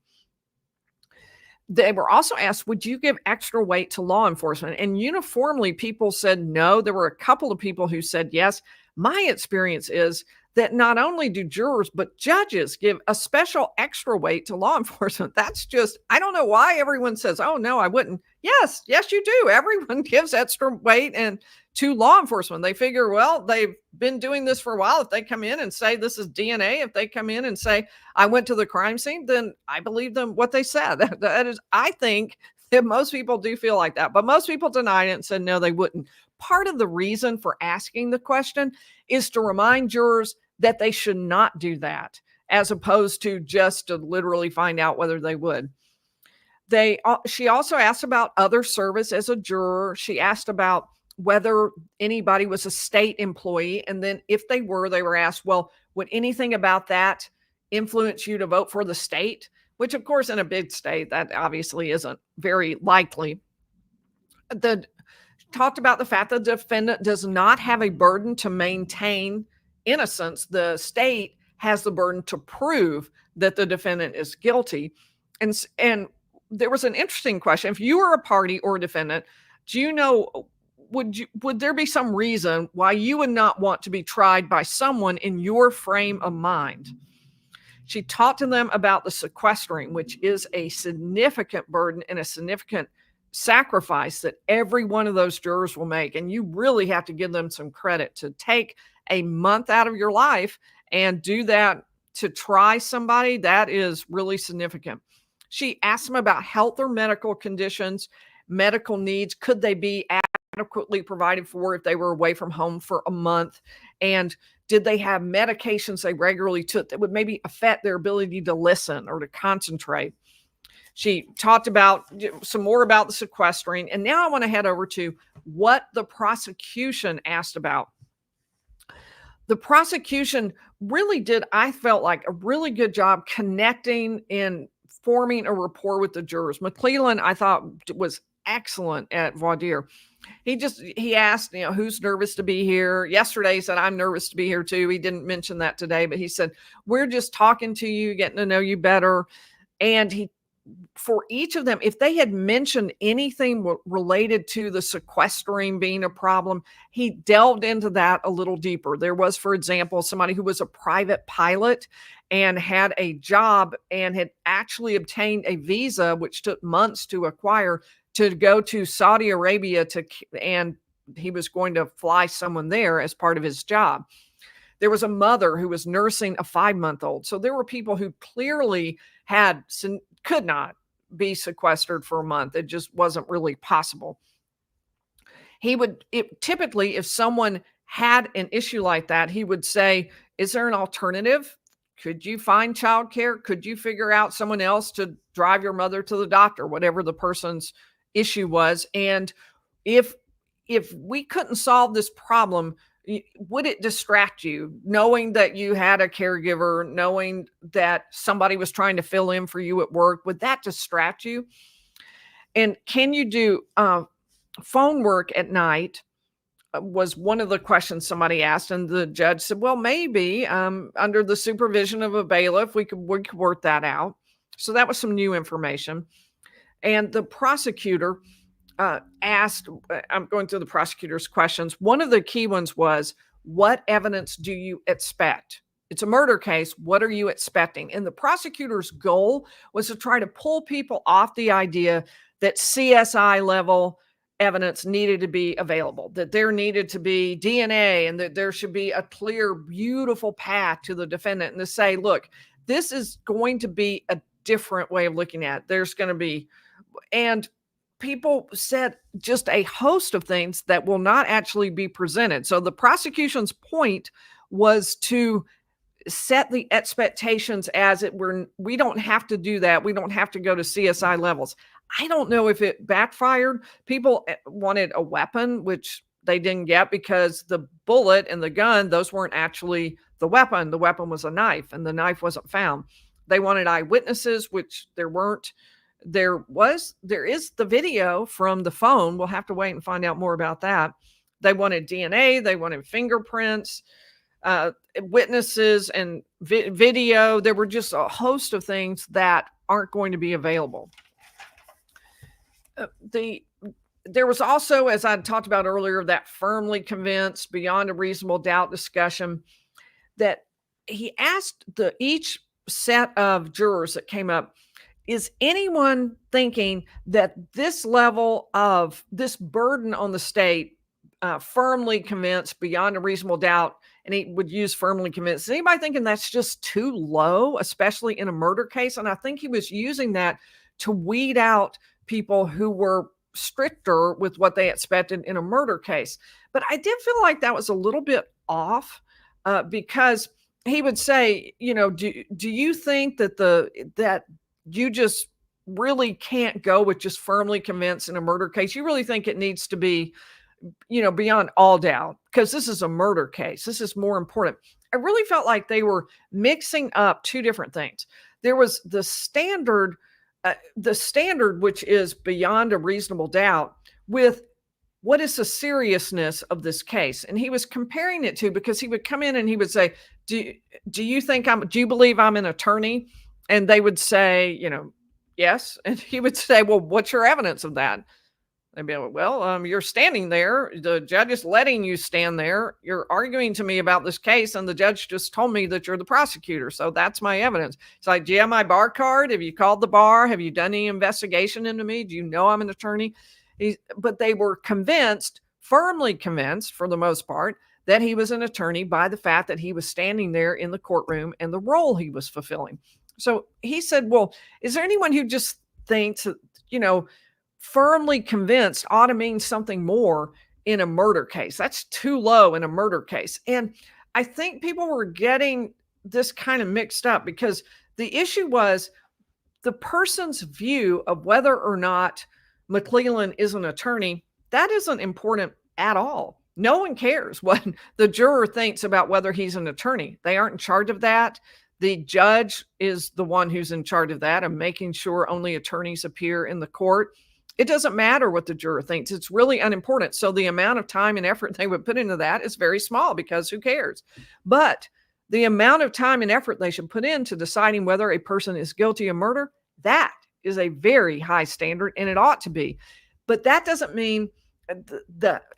They were also asked, would you give extra weight to law enforcement? And uniformly, people said no. There were a couple of people who said yes. My experience is that not only do jurors, but judges give a special extra weight to law enforcement. That's just, I don't know why everyone says, oh, no, I wouldn't. Yes, you do. Everyone gives extra weight and to law enforcement. They figure, well, they've been doing this for a while. If they come in and say this is DNA, if they come in and say I went to the crime scene, then I believe them what they said. That is, I think that most people do feel like that, but most people denied it and said no, they wouldn't. Part of the reason for asking the question is to remind jurors that they should not do that, as opposed to just to literally find out whether they would. She also asked about other service as a juror. She asked about whether anybody was a state employee, and then if they were asked, well, would anything about that influence you to vote for the state? Which, of course, in a big state, that obviously isn't very likely. The talked about the fact that the defendant does not have a burden to maintain innocence. The state has the burden to prove that the defendant is guilty. And there was an interesting question. If you were a party or a defendant, do you know, would there be some reason why you would not want to be tried by someone in your frame of mind? She talked to them about the sequestering, which is a significant burden and a significant sacrifice that every one of those jurors will make. And you really have to give them some credit to take a month out of your life and do that to try somebody. That is really significant. She asked them about health or medical conditions, medical needs. Could they be adequately provided for if they were away from home for a month? And did they have medications they regularly took that would maybe affect their ability to listen or to concentrate? She talked about some more about the sequestering. And now I want to head over to what the prosecution asked about. The prosecution really did, I felt like, a really good job connecting and forming a rapport with the jurors. McClellan, I thought, was excellent at voir dire. He asked, who's nervous to be here? Yesterday he said, I'm nervous to be here too. He didn't mention that today, but he said, we're just talking to you, getting to know you better. And for each of them, if they had mentioned anything related to the sequestering being a problem, he delved into that a little deeper. There was, for example, somebody who was a private pilot and had a job and had actually obtained a visa, which took months to acquire, to go to Saudi Arabia and he was going to fly someone there as part of his job. There was a mother who was nursing a 5-month-old. So there were people who clearly could not be sequestered for a month. It just wasn't really possible. Typically, if someone had an issue like that, he would say, is there an alternative? Could you find childcare? Could you figure out someone else to drive your mother to the doctor, whatever the person's issue was? And if we couldn't solve this problem, would it distract you, knowing that you had a caregiver, knowing that somebody was trying to fill in for you at work? Would that distract you? And can you do phone work at night? Was one of the questions somebody asked, and the judge said, well, maybe under the supervision of a bailiff, we could work that out. So that was some new information. And the prosecutor asked, I'm going through the prosecutor's questions. One of the key ones was, what evidence do you expect? It's a murder case. What are you expecting? And the prosecutor's goal was to try to pull people off the idea that CSI level evidence needed to be available, that there needed to be DNA, and that there should be a clear, beautiful path to the defendant, and to say, look, this is going to be a different way of looking at it. There's going to be, and people said just a host of things that will not actually be presented. So the prosecution's point was to set the expectations as it were. We don't have to do that. We don't have to go to CSI levels. I don't know if it backfired. People wanted a weapon, which they didn't get, because the bullet and the gun, those weren't actually the weapon. The weapon was a knife, and the knife wasn't found. They wanted eyewitnesses, which there weren't. There is the video from the phone. We'll have to wait and find out more about that. They wanted DNA. They wanted fingerprints, witnesses, and video. There were just a host of things that aren't going to be available. There was also, as I talked about earlier, that firmly convinced beyond a reasonable doubt discussion that he asked each set of jurors that came up, is anyone thinking that this level of this burden on the state firmly convinced beyond a reasonable doubt, and he would use firmly convinced. Is anybody thinking that's just too low, especially in a murder case? And I think he was using that to weed out people who were stricter with what they expected in a murder case. But I did feel like that was a little bit off, because he would say, do you think that that you just really can't go with just firmly convinced in a murder case? You really think it needs to be, beyond all doubt, because this is a murder case. This is more important. I really felt like they were mixing up two different things. There was the standard, which is beyond a reasonable doubt, with what is the seriousness of this case. And he was comparing it to, because he would come in and he would say, do you believe I'm an attorney? And they would say, yes. And he would say, well, what's your evidence of that? They'd be like, well, you're standing there. The judge is letting you stand there. You're arguing to me about this case, and the judge just told me that you're the prosecutor. So that's my evidence. It's like, do you have my bar card? Have you called the bar? Have you done any investigation into me? Do you know I'm an attorney? But they were convinced, firmly convinced for the most part, that he was an attorney by the fact that he was standing there in the courtroom and the role he was fulfilling. So he said, well, is there anyone who just thinks, firmly convinced ought to mean something more in a murder case? That's too low in a murder case. And I think people were getting this kind of mixed up, because the issue was the person's view of whether or not McClellan is an attorney. That isn't important at all. No one cares what the juror thinks about whether he's an attorney. They aren't in charge of that. The judge is the one who's in charge of that and making sure only attorneys appear in the court. It doesn't matter what the juror thinks. It's really unimportant. So the amount of time and effort they would put into that is very small, because who cares? But the amount of time and effort they should put into deciding whether a person is guilty of murder, that is a very high standard, and it ought to be. But that doesn't mean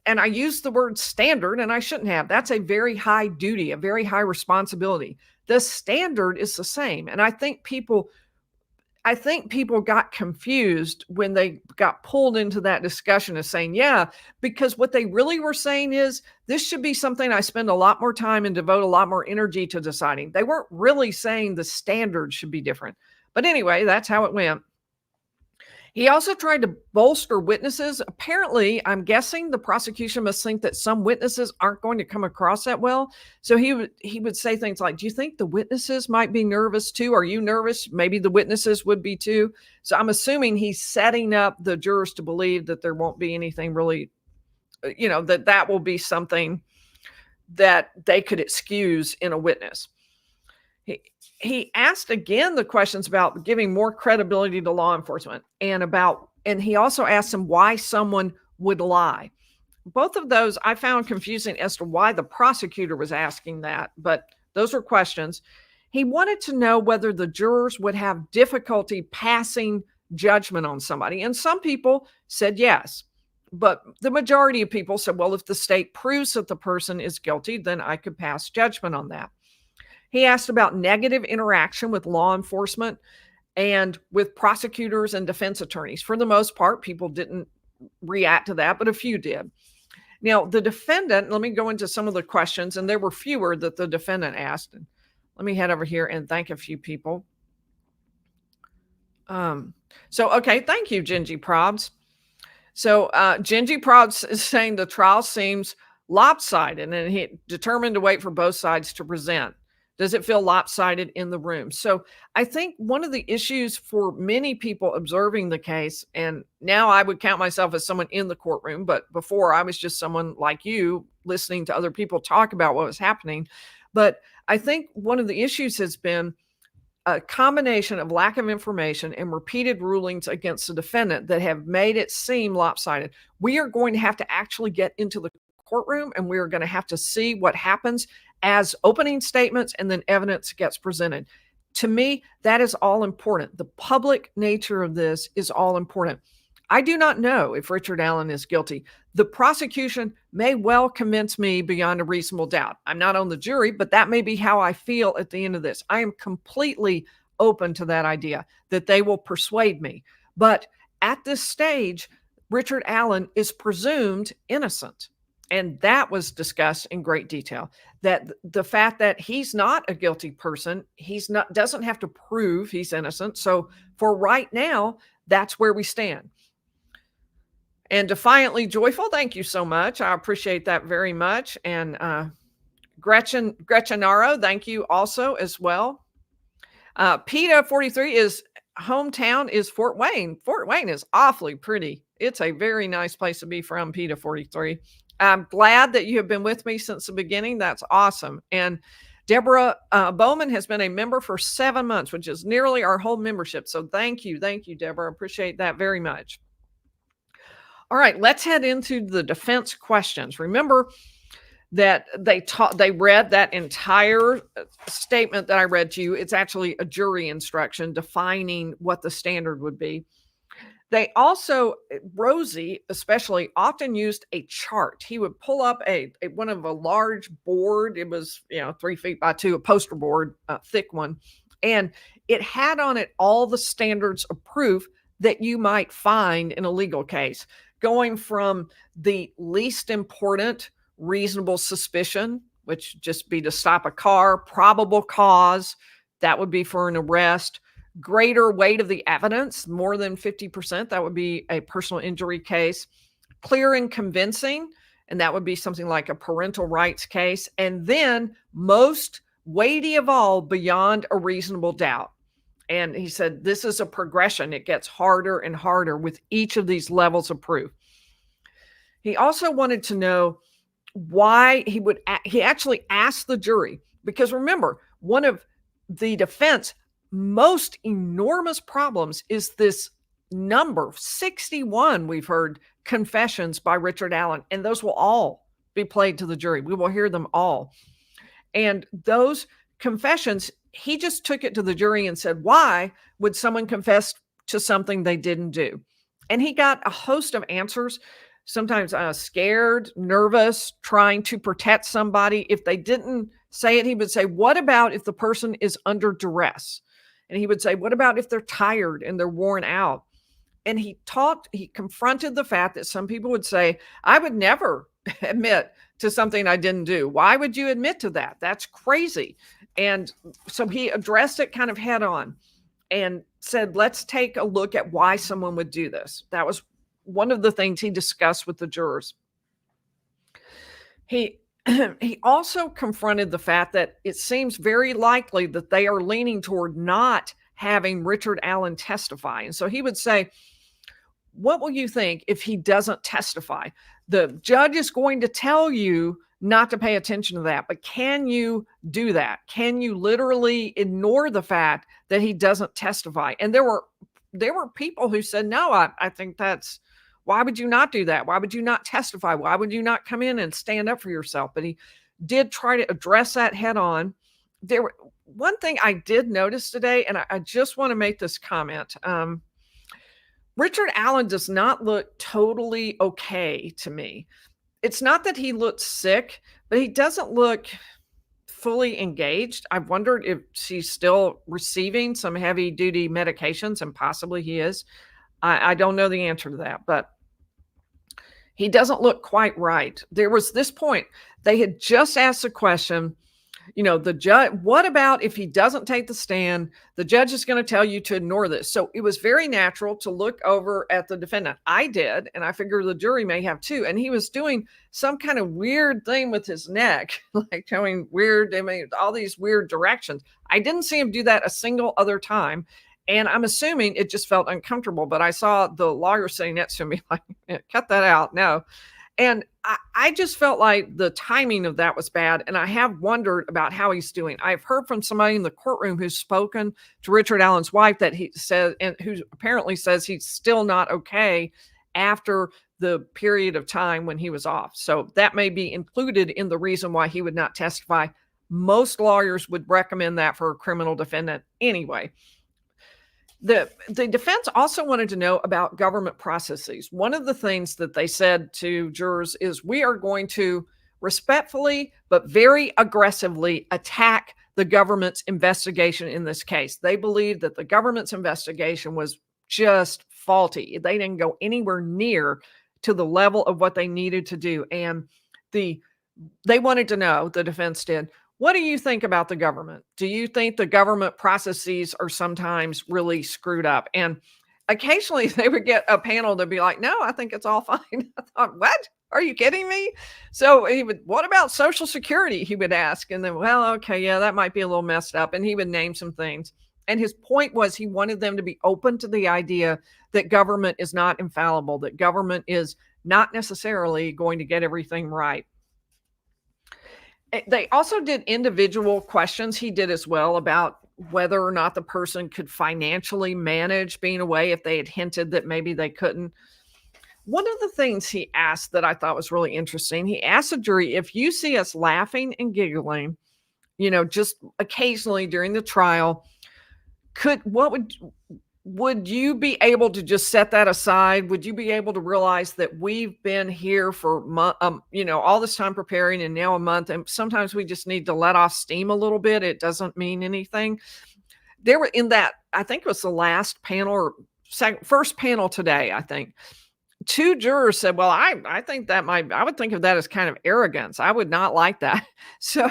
and I use the word standard, and I shouldn't have. That's a very high duty, a very high responsibility. The standard is the same. And I think people got confused when they got pulled into that discussion of saying, yeah, because what they really were saying is, this should be something I spend a lot more time and devote a lot more energy to deciding. They weren't really saying the standard should be different. But anyway, that's how it went. He also tried to bolster witnesses. Apparently, I'm guessing the prosecution must think that some witnesses aren't going to come across that well. So he would say things like, do you think the witnesses might be nervous too? Are you nervous? Maybe the witnesses would be too. So I'm assuming he's setting up the jurors to believe that there won't be anything really, that will be something that they could excuse in a witness. He asked again the questions about giving more credibility to law enforcement, and he also asked him why someone would lie. Both of those I found confusing as to why the prosecutor was asking that, but those were questions. He wanted to know whether the jurors would have difficulty passing judgment on somebody, and some people said yes. But the majority of people said, well, if the state proves that the person is guilty, then I could pass judgment on that. He asked about negative interaction with law enforcement and with prosecutors and defense attorneys. For the most part, people didn't react to that, but a few did. Now, the defendant, let me go into some of the questions, and there were fewer that the defendant asked. And let me head over here and thank a few people. Okay, thank you, Gingy Probs. So Gingy Probs is saying the trial seems lopsided, and he determined to wait for both sides to present. Does it feel lopsided in the room? So I think one of the issues for many people observing the case, and now I would count myself as someone in the courtroom, but before I was just someone like you listening to other people talk about what was happening. But I think one of the issues has been a combination of lack of information and repeated rulings against the defendant that have made it seem lopsided. We are going to have to actually get into the courtroom, and we are going to have to see what happens as opening statements and then evidence gets presented. To me, that is all important. The public nature of this is all important. I do not know if Richard Allen is guilty. The prosecution may well convince me beyond a reasonable doubt. I'm not on the jury, but that may be how I feel at the end of this. I am completely open to that idea that they will persuade me. But at this stage, Richard Allen is presumed innocent. And that was discussed in great detail, that the fact that he's not a guilty person, doesn't have to prove he's innocent. So for right now, that's where we stand. And Defiantly Joyful, thank you so much. I appreciate that very much. And Gretchenaro, thank you also as well. PETA 43 is hometown is Fort Wayne. Fort Wayne is awfully pretty. It's a very nice place to be from, PETA 43. I'm glad that you have been with me since the beginning. That's awesome. And Deborah Bowman has been a member for 7 months, which is nearly our whole membership. So thank you. Thank you, Deborah. Appreciate that very much. All right, let's head into the defense questions. Remember that they read that entire statement that I read to you. It's actually a jury instruction defining what the standard would be. They also, Rosie especially, often used a chart. He would pull up one of a large board. It was 3 feet by 2, a poster board, a thick one, and it had on it all the standards of proof that you might find in a legal case, going from the least important, reasonable suspicion, which just be to stop a car, probable cause, that would be for an arrest, greater weight of the evidence, more than 50%, that would be a personal injury case, clear and convincing, and that would be something like a parental rights case, and then most weighty of all, beyond a reasonable doubt. And he said, this is a progression. It gets harder and harder with each of these levels of proof. He also wanted to know why he actually asked the jury, because remember, one of the defense most enormous problems is this number 61. We've heard confessions by Richard Allen, and those will all be played to the jury. We will hear them all. And those confessions, he just took it to the jury and said, why would someone confess to something they didn't do? And he got a host of answers, sometimes scared, nervous, trying to protect somebody. If they didn't say it, he would say, what about if the person is under duress? And he would say, what about if they're tired and they're worn out? And he confronted the fact that some people would say, I would never admit to something I didn't do. Why would you admit to that? That's crazy. And so he addressed it kind of head on and said, let's take a look at why someone would do this. That was one of the things he discussed with the jurors. He also confronted the fact that it seems very likely that they are leaning toward not having Richard Allen testify. And so he would say, what will you think if he doesn't testify? The judge is going to tell you not to pay attention to that, but can you do that? Can you literally ignore the fact that he doesn't testify? And there were people who said, no, I think why would you not do that? Why would you not testify? Why would you not come in and stand up for yourself? But he did try to address that head on. One thing I did notice today, and I just want to make this comment. Richard Allen does not look totally okay to me. It's not that he looks sick, but he doesn't look fully engaged. I've wondered if she's still receiving some heavy duty medications, and possibly he is. I don't know the answer to that, but he doesn't look quite right. There was this point, they had just asked the question, the judge, what about if he doesn't take the stand? The judge is going to tell you to ignore this. So it was very natural to look over at the defendant. I did, and I figure the jury may have too. And he was doing some kind of weird thing with his neck, like showing all these weird directions. I didn't see him do that a single other time. And I'm assuming it just felt uncomfortable, but I saw the lawyer sitting next to me like, cut that out. No. And I just felt like the timing of that was bad. And I have wondered about how he's doing. I've heard from somebody in the courtroom who's spoken to Richard Allen's wife that he said, and who apparently says he's still not okay after the period of time when he was off. So that may be included in the reason why he would not testify. Most lawyers would recommend that for a criminal defendant anyway. The defense also wanted to know about government processes. One of the things that they said to jurors is, we are going to respectfully but very aggressively attack the government's investigation in this case. They believe that the government's investigation was just faulty. They didn't go anywhere near to the level of what they needed to do. And They wanted to know, the defense did, what do you think about the government? Do you think the government processes are sometimes really screwed up? And occasionally they would get a panel to be like, no, I think it's all fine. I thought, what? Are you kidding me? So he would, what about Social Security? He would ask. And then, well, okay, yeah, that might be a little messed up. And he would name some things. And his point was he wanted them to be open to the idea that government is not infallible, that government is not necessarily going to get everything right. They also did individual questions. He did as well about whether or not the person could financially manage being away if they had hinted that maybe they couldn't. One of the things he asked that I thought was really interesting, he asked the jury, if you see us laughing and giggling, just occasionally during the trial, would you be able to just set that aside? Would you be able to realize that we've been here for all this time preparing and now a month, and sometimes we just need to let off steam a little bit. It doesn't mean anything. There were in that, I think it was the last panel or first panel today, I think. 2 jurors said, well, I think I would think of that as kind of arrogance. I would not like that. So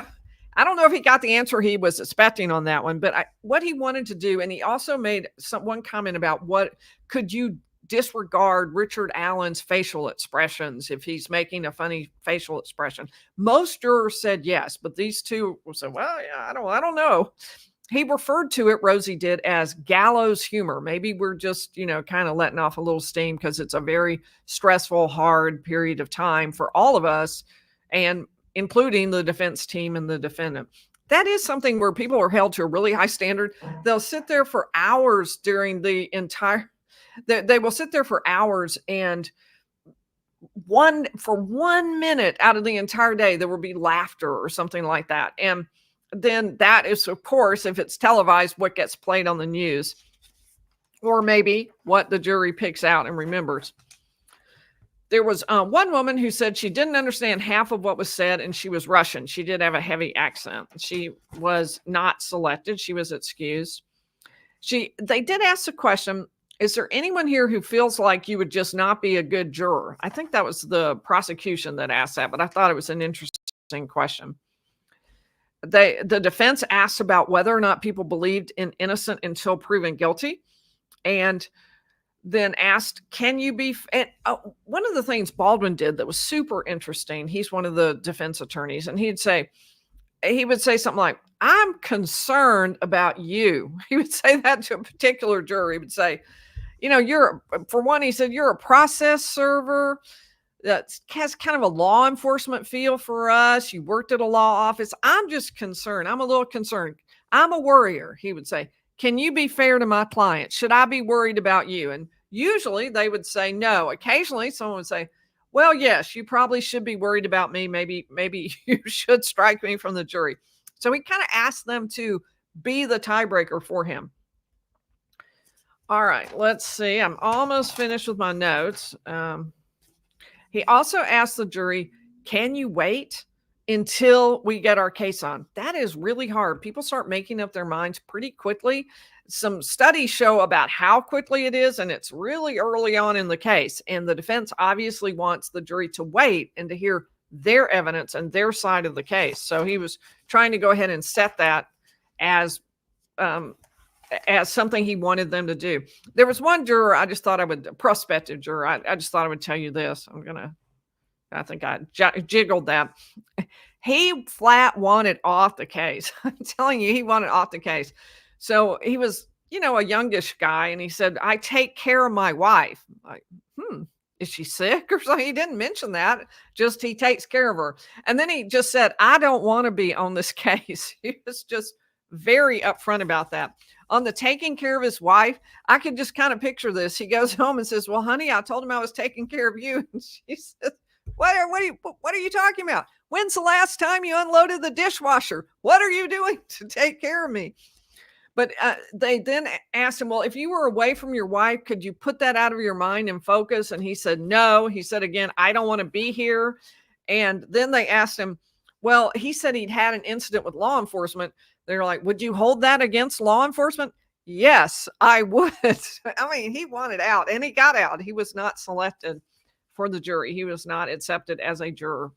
I don't know if he got the answer he was expecting on that one, but what he wanted to do, and he also made one comment about could you disregard Richard Allen's facial expressions if he's making a funny facial expression? Most jurors said yes, but these 2 said, well, yeah, I don't know. He referred to it, Rosie did, as gallows humor. Maybe we're just, kind of letting off a little steam because it's a very stressful, hard period of time for all of us, and including the defense team and the defendant. That is something where people are held to a really high standard. They'll sit there for hours during the entire, they will sit there for hours, and for 1 minute out of the entire day, there will be laughter or something like that. And then that is, of course, if it's televised, what gets played on the news, or maybe what the jury picks out and remembers. There was one woman who said she didn't understand half of what was said, and she was Russian. She did have a heavy accent. She was not selected. She was excused. They did ask the question, is there anyone here who feels like you would just not be a good juror? I think that was the prosecution that asked that, but I thought it was an interesting question. The defense asked about whether or not people believed in innocent until proven guilty, and then asked, can you be, one of the things Baldwin did that was super interesting, he's one of the defense attorneys, and he would say something like, I'm concerned about you. He would say that to a particular juror. He would say, for one, he said, you're a process server that has kind of a law enforcement feel for us. You worked at a law office. I'm just concerned. I'm a little concerned. I'm a worrier, he would say. Can you be fair to my client? Should I be worried about you? And usually they would say no. Occasionally someone would say, well, yes, you probably should be worried about me. Maybe you should strike me from the jury. So he kind of asked them to be the tiebreaker for him. All right, let's see. I'm almost finished with my notes. He also asked the jury, can you wait until we get our case on? That is really hard. People start making up their minds pretty quickly. Some studies show about how quickly it is, and it's really early on in the case. And the defense obviously wants the jury to wait and to hear their evidence and their side of the case. So he was trying to go ahead and set that as something he wanted them to do. There was one juror, prospective juror, I just thought I would tell you this. I think I jiggled that. He flat wanted off the case. I'm telling you, he wanted off the case. So he was, a youngish guy, and he said, I take care of my wife. Like, is she sick or something? He didn't mention that, just he takes care of her. And then he just said, I don't want to be on this case. He was just very upfront about that. On the taking care of his wife, I could just kind of picture this. He goes home and says, well, honey, I told him I was taking care of you. And she says, what are you talking about? When's the last time you unloaded the dishwasher? What are you doing to take care of me? But they then asked him, well, if you were away from your wife, could you put that out of your mind and focus? And he said, no. He said, again, I don't want to be here. And then they asked him, well, he said he'd had an incident with law enforcement. They're like, would you hold that against law enforcement? Yes, I would. I mean, he wanted out, and he got out. He was not selected for the jury. He was not accepted as a juror.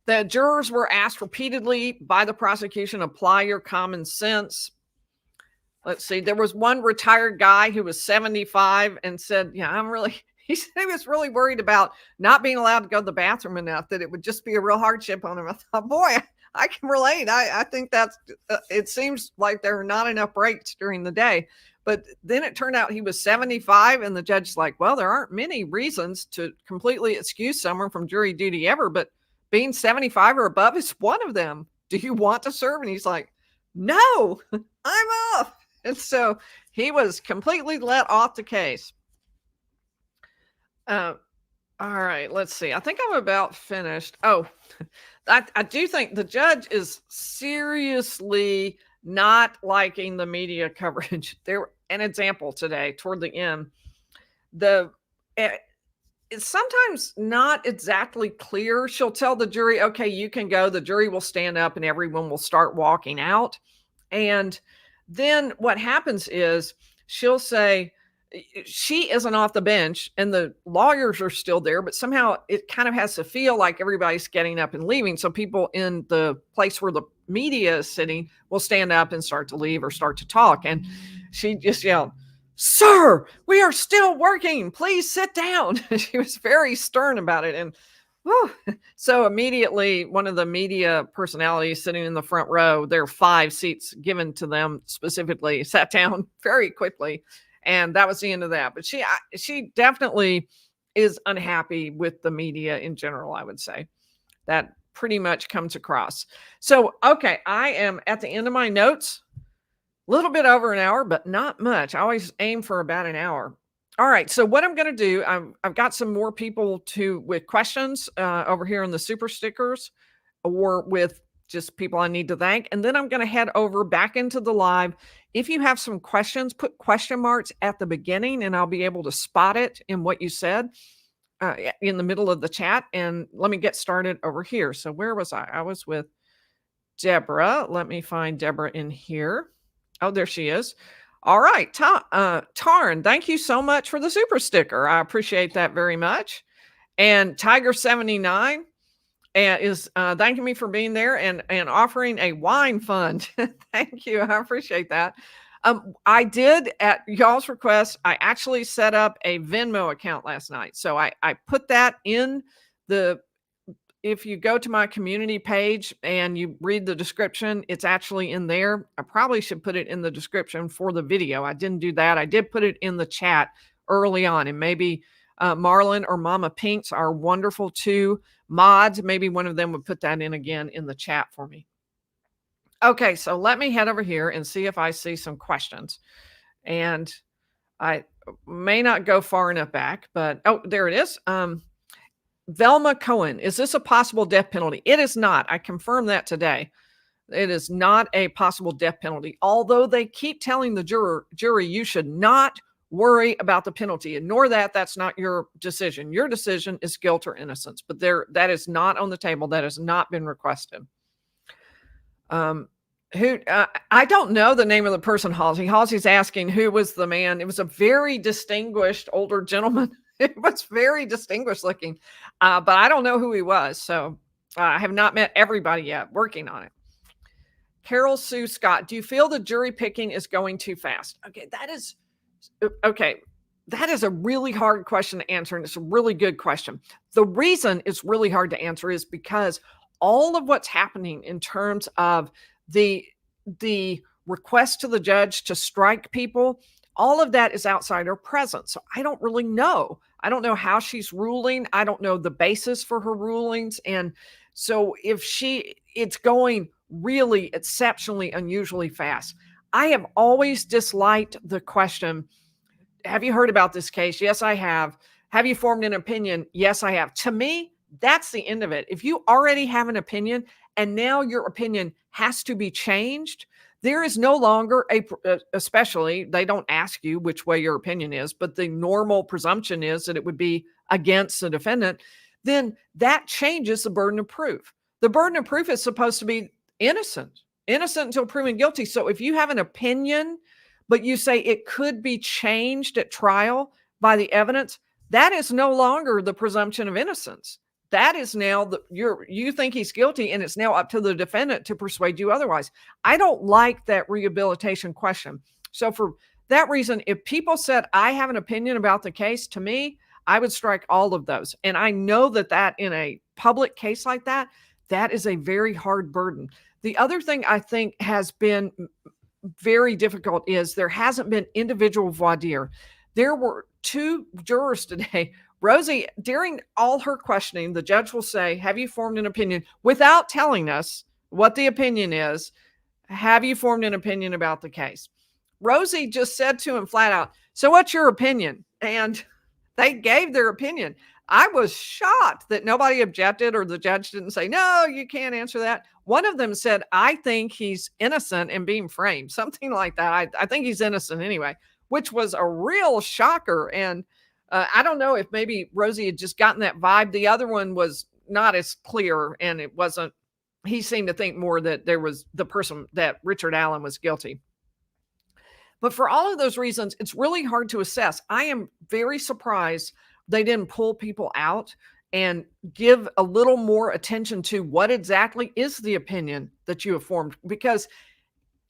The jurors were asked repeatedly by the prosecution, apply your common sense. Let's see. There was one retired guy who was 75 and said, yeah, he said he was really worried about not being allowed to go to the bathroom enough, that it would just be a real hardship on him. I thought, boy, I can relate. I think that's, it seems like there are not enough breaks during the day. But then it turned out he was 75, and the judge's like, well, there aren't many reasons to completely excuse someone from jury duty ever, but being 75 or above is one of them. Do you want to serve? And he's like, no, I'm off. And so he was completely let off the case. All right, let's see. I think I'm about finished. Oh, I do think the judge is seriously not liking the media coverage. There, an example today toward the end, it's sometimes not exactly clear. She'll tell the jury, okay, you can go. The jury will stand up and everyone will start walking out. And then what happens is she'll say, she isn't off the bench and the lawyers are still there, but somehow it kind of has to feel like everybody's getting up and leaving. So people in the place where the media is sitting will stand up and start to leave or start to talk. And she just yelled, sir, we are still working. Please sit down. She was very stern about it. And so immediately one of the media personalities sitting in the front row, there are 5 seats given to them specifically, sat down very quickly. And that was the end of that. But she definitely is unhappy with the media in general, I would say. That pretty much comes across. So, okay, I am at the end of my notes. A little bit over an hour, but not much. I always aim for about an hour. All right, so what I'm going to do, I've got some more people with questions over here in the super stickers, or with just people I need to thank. And then I'm going to head over back into the live. If you have some questions, put question marks at the beginning and I'll be able to spot it in what you said in the middle of the chat. And let me get started over here. So where was I? I was with Deborah. Let me find Deborah in here. Oh, there she is. All right. Tarn, thank you so much for the super sticker. I appreciate that very much. And Tiger79 is thanking me for being there and offering a wine fund. Thank you. I appreciate that. I did, at y'all's request, I actually set up a Venmo account last night. So I put that in if you go to my community page and you read the description, it's actually in there. I probably should put it in the description for the video. I didn't do that. I did put it in the chat early on, and maybe Marlon or Mama Pinks are wonderful too. Mods, maybe one of them would put that in again in the chat for me. Okay, so let me head over here and see if I see some questions. And I may not go far enough back, but oh, there it is. Velma Cohen, is this a possible death penalty? It is not. I confirmed that today. It is not a possible death penalty, although they keep telling the jury, you should not worry about the penalty. Ignore that. That's not your decision. Your decision is guilt or innocence, but that is not on the table. That has not been requested. I don't know the name of the person, Halsey. Halsey's asking who was the man. It was a very distinguished older gentleman. It was very distinguished looking, but I don't know who he was. So I have not met everybody yet, working on it. Carol Sue Scott, do you feel the jury picking is going too fast? Okay, that is a really hard question to answer, and it's a really good question. The reason it's really hard to answer is because all of what's happening in terms of the request to the judge to strike people, all of that is outside her presence. So I don't really know. I don't know how she's ruling. I don't know the basis for her rulings. And so if it's going really exceptionally, unusually fast. I have always disliked the question, have you heard about this case? Yes, I have. Have you formed an opinion? Yes, I have. To me, that's the end of it. If you already have an opinion and now your opinion has to be changed, there is no longer especially, they don't ask you which way your opinion is, but the normal presumption is that it would be against the defendant. Then that changes the burden of proof. The burden of proof is supposed to be innocent until proven guilty. So if you have an opinion, but you say it could be changed at trial by the evidence, that is no longer the presumption of innocence. that is now you think he's guilty, and it's now up to the defendant to persuade you otherwise. I don't like that rehabilitation question. So for that reason, if people said, I have an opinion about the case, to me, I would strike all of those. And I know that in a public case like that, that is a very hard burden. The other thing I think has been very difficult is there hasn't been individual voir dire. There were 2 jurors today. Rosie, during all her questioning, the judge will say, have you formed an opinion, without telling us what the opinion is? Have you formed an opinion about the case? Rosie just said to him flat out, so what's your opinion? And they gave their opinion. I was shocked that nobody objected, or the judge didn't say, no, you can't answer that. One of them said, I think he's innocent and being framed, something like that. I think he's innocent anyway, which was a real shocker. And I don't know if maybe Rosie had just gotten that vibe. The other one was not as clear, and it wasn't, he seemed to think more that there was the person, that Richard Allen was guilty. But for all of those reasons, it's really hard to assess. I am very surprised they didn't pull people out and give a little more attention to what exactly is the opinion that you have formed. Because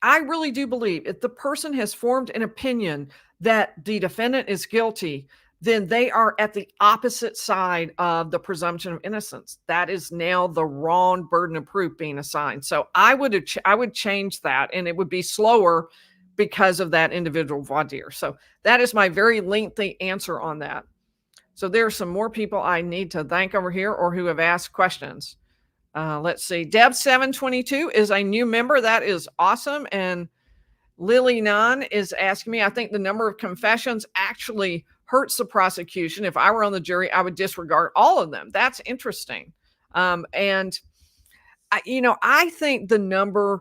I really do believe if the person has formed an opinion that the defendant is guilty, then they are at the opposite side of the presumption of innocence. That is now the wrong burden of proof being assigned. So I would change that, and it would be slower because of that individual voir dire. So that is my very lengthy answer on that. So there are some more people I need to thank over here, or who have asked questions. Let's see. Deb722 is a new member. That is awesome. And Lily Nan is asking me, I think the number of confessions actually hurts the prosecution. If I were on the jury, I would disregard all of them. That's interesting. And I think the number,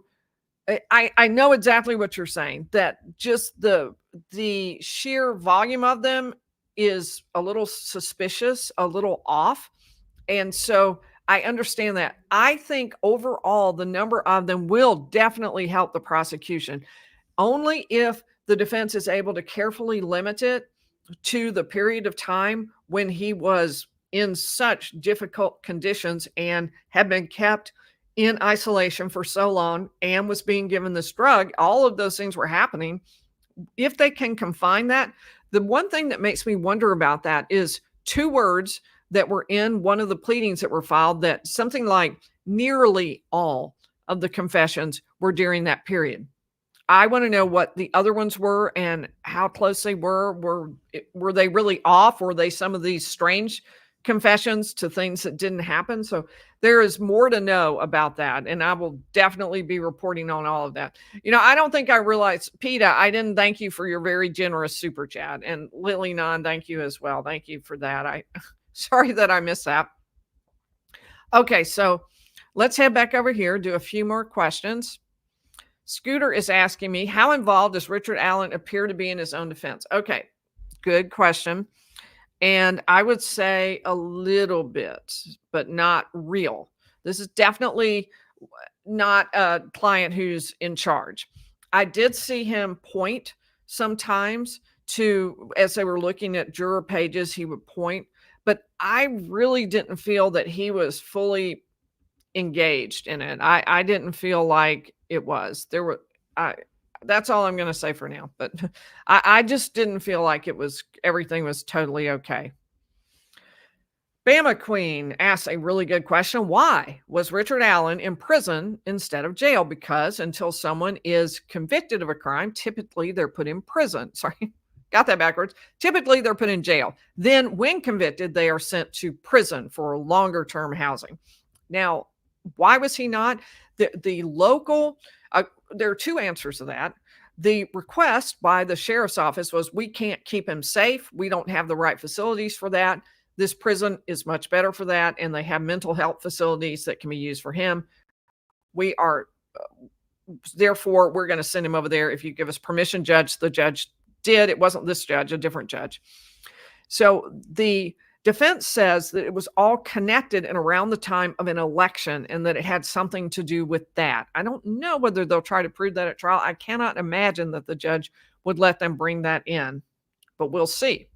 I know exactly what you're saying, that just the sheer volume of them is a little suspicious, a little off. And so I understand that. I think overall, the number of them will definitely help the prosecution, only if the defense is able to carefully limit it to the period of time when he was in such difficult conditions and had been kept in isolation for so long and was being given this drug. All of those things were happening. If they can confine that, the one thing that makes me wonder about that is 2 words that were in one of the pleadings that were filed, that something like nearly all of the confessions were during that period. I want to know what the other ones were and how close they were. Were they really off? Were they some of these strange confessions to things that didn't happen? So there is more to know about that, and I will definitely be reporting on all of that. I don't think I realized, PETA, I didn't thank you for your very generous super chat, and Lily Nan, thank you as well. Thank you for that. Sorry that I missed that. Okay, so let's head back over here, do a few more questions. Scooter is asking me, how involved does Richard Allen appear to be in his own defense? Okay, good question. And I would say a little bit, but not real. This is definitely not a client who's in charge. I did see him point sometimes to, as they were looking at juror pages, he would point, but I really didn't feel that he was fully engaged in it. I didn't feel like it was. That's all I'm going to say for now. But I just didn't feel like everything was totally okay. Bama Queen asks a really good question. Why was Richard Allen in prison instead of jail? Because until someone is convicted of a crime, typically they're put in prison. Sorry, got that backwards. Typically they're put in jail. Then when convicted, they are sent to prison for longer term housing. Now, why was he not? The local, there are 2 answers to that. The request by the sheriff's office was, we can't keep him safe. We don't have the right facilities for that. This prison is much better for that, and they have mental health facilities that can be used for him. Therefore, we're going to send him over there if you give us permission, Judge. The judge did. It wasn't this judge, a different judge. So the defense says that it was all connected and around the time of an election, and that it had something to do with that. I don't know whether they'll try to prove that at trial. I cannot imagine that the judge would let them bring that in, but we'll see.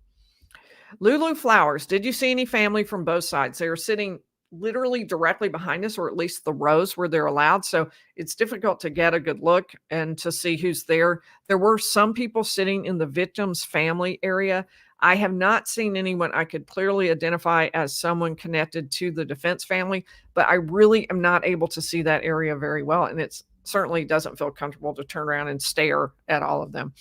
Lulu Flowers, did you see any family from both sides? They were sitting literally directly behind us, or at least the rows where they're allowed. So it's difficult to get a good look and to see who's there. There were some people sitting in the victim's family area. I have not seen anyone I could clearly identify as someone connected to the defense family, but I really am not able to see that area very well. And it's certainly doesn't feel comfortable to turn around and stare at all of them.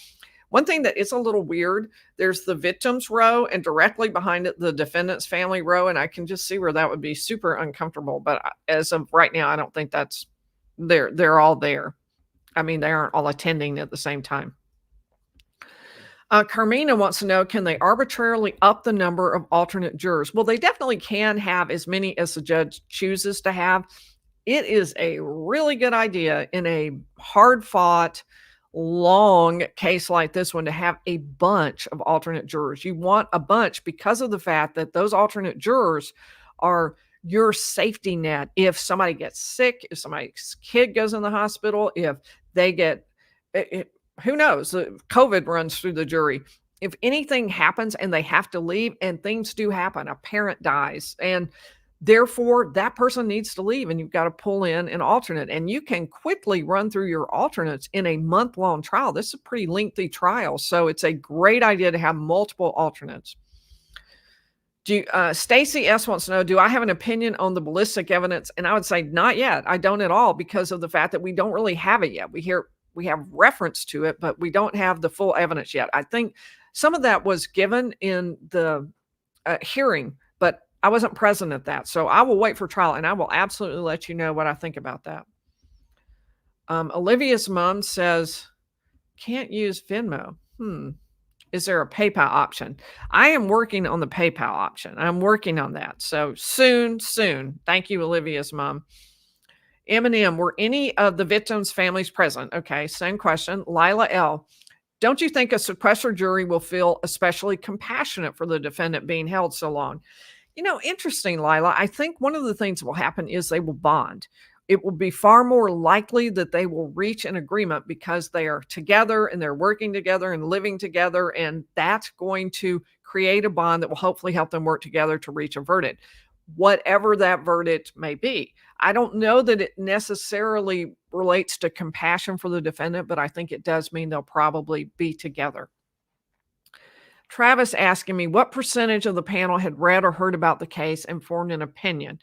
One thing that is a little weird, there's the victims row and directly behind it, the defendant's family row. And I can just see where that would be super uncomfortable. But as of right now, I don't think that's they're all there. I mean, they aren't all attending at the same time. Carmina wants to know, can they arbitrarily up the number of alternate jurors? Well, they definitely can have as many as the judge chooses to have. It is a really good idea in a hard fought, long case like this one to have a bunch of alternate jurors. You want a bunch because of the fact that those alternate jurors are your safety net. If somebody gets sick, if somebody's kid goes in the hospital, if they get, who knows, COVID runs through the jury. If anything happens and they have to leave, and things do happen, a parent dies, and therefore that person needs to leave, and you've got to pull in an alternate, and you can quickly run through your alternates in a month-long trial. This is a pretty lengthy trial, so it's a great idea to have multiple alternates. Stacy S wants to know, do I have an opinion on the ballistic evidence? And I would say not yet. I don't at all, because of the fact that we don't really have it yet. We have reference to it, but we don't have the full evidence yet. I think some of that was given in the hearing, but I wasn't present at that. So I will wait for trial, and I will absolutely let you know what I think about that. Olivia's mom says, can't use Venmo. Is there a PayPal option? I am working on the PayPal option. I'm working on that. So soon. Thank you, Olivia's mom. M&M, were any of the victims' families present? Okay, same question. Lila L, don't you think a sequester jury will feel especially compassionate for the defendant being held so long? Interesting, Lila. I think one of the things that will happen is they will bond. It will be far more likely that they will reach an agreement because they are together and they're working together and living together, and that's going to create a bond that will hopefully help them work together to reach a verdict, whatever that verdict may be. I don't know that it necessarily relates to compassion for the defendant, but I think it does mean they'll probably be together. Travis asking me, what percentage of the panel had read or heard about the case and formed an opinion?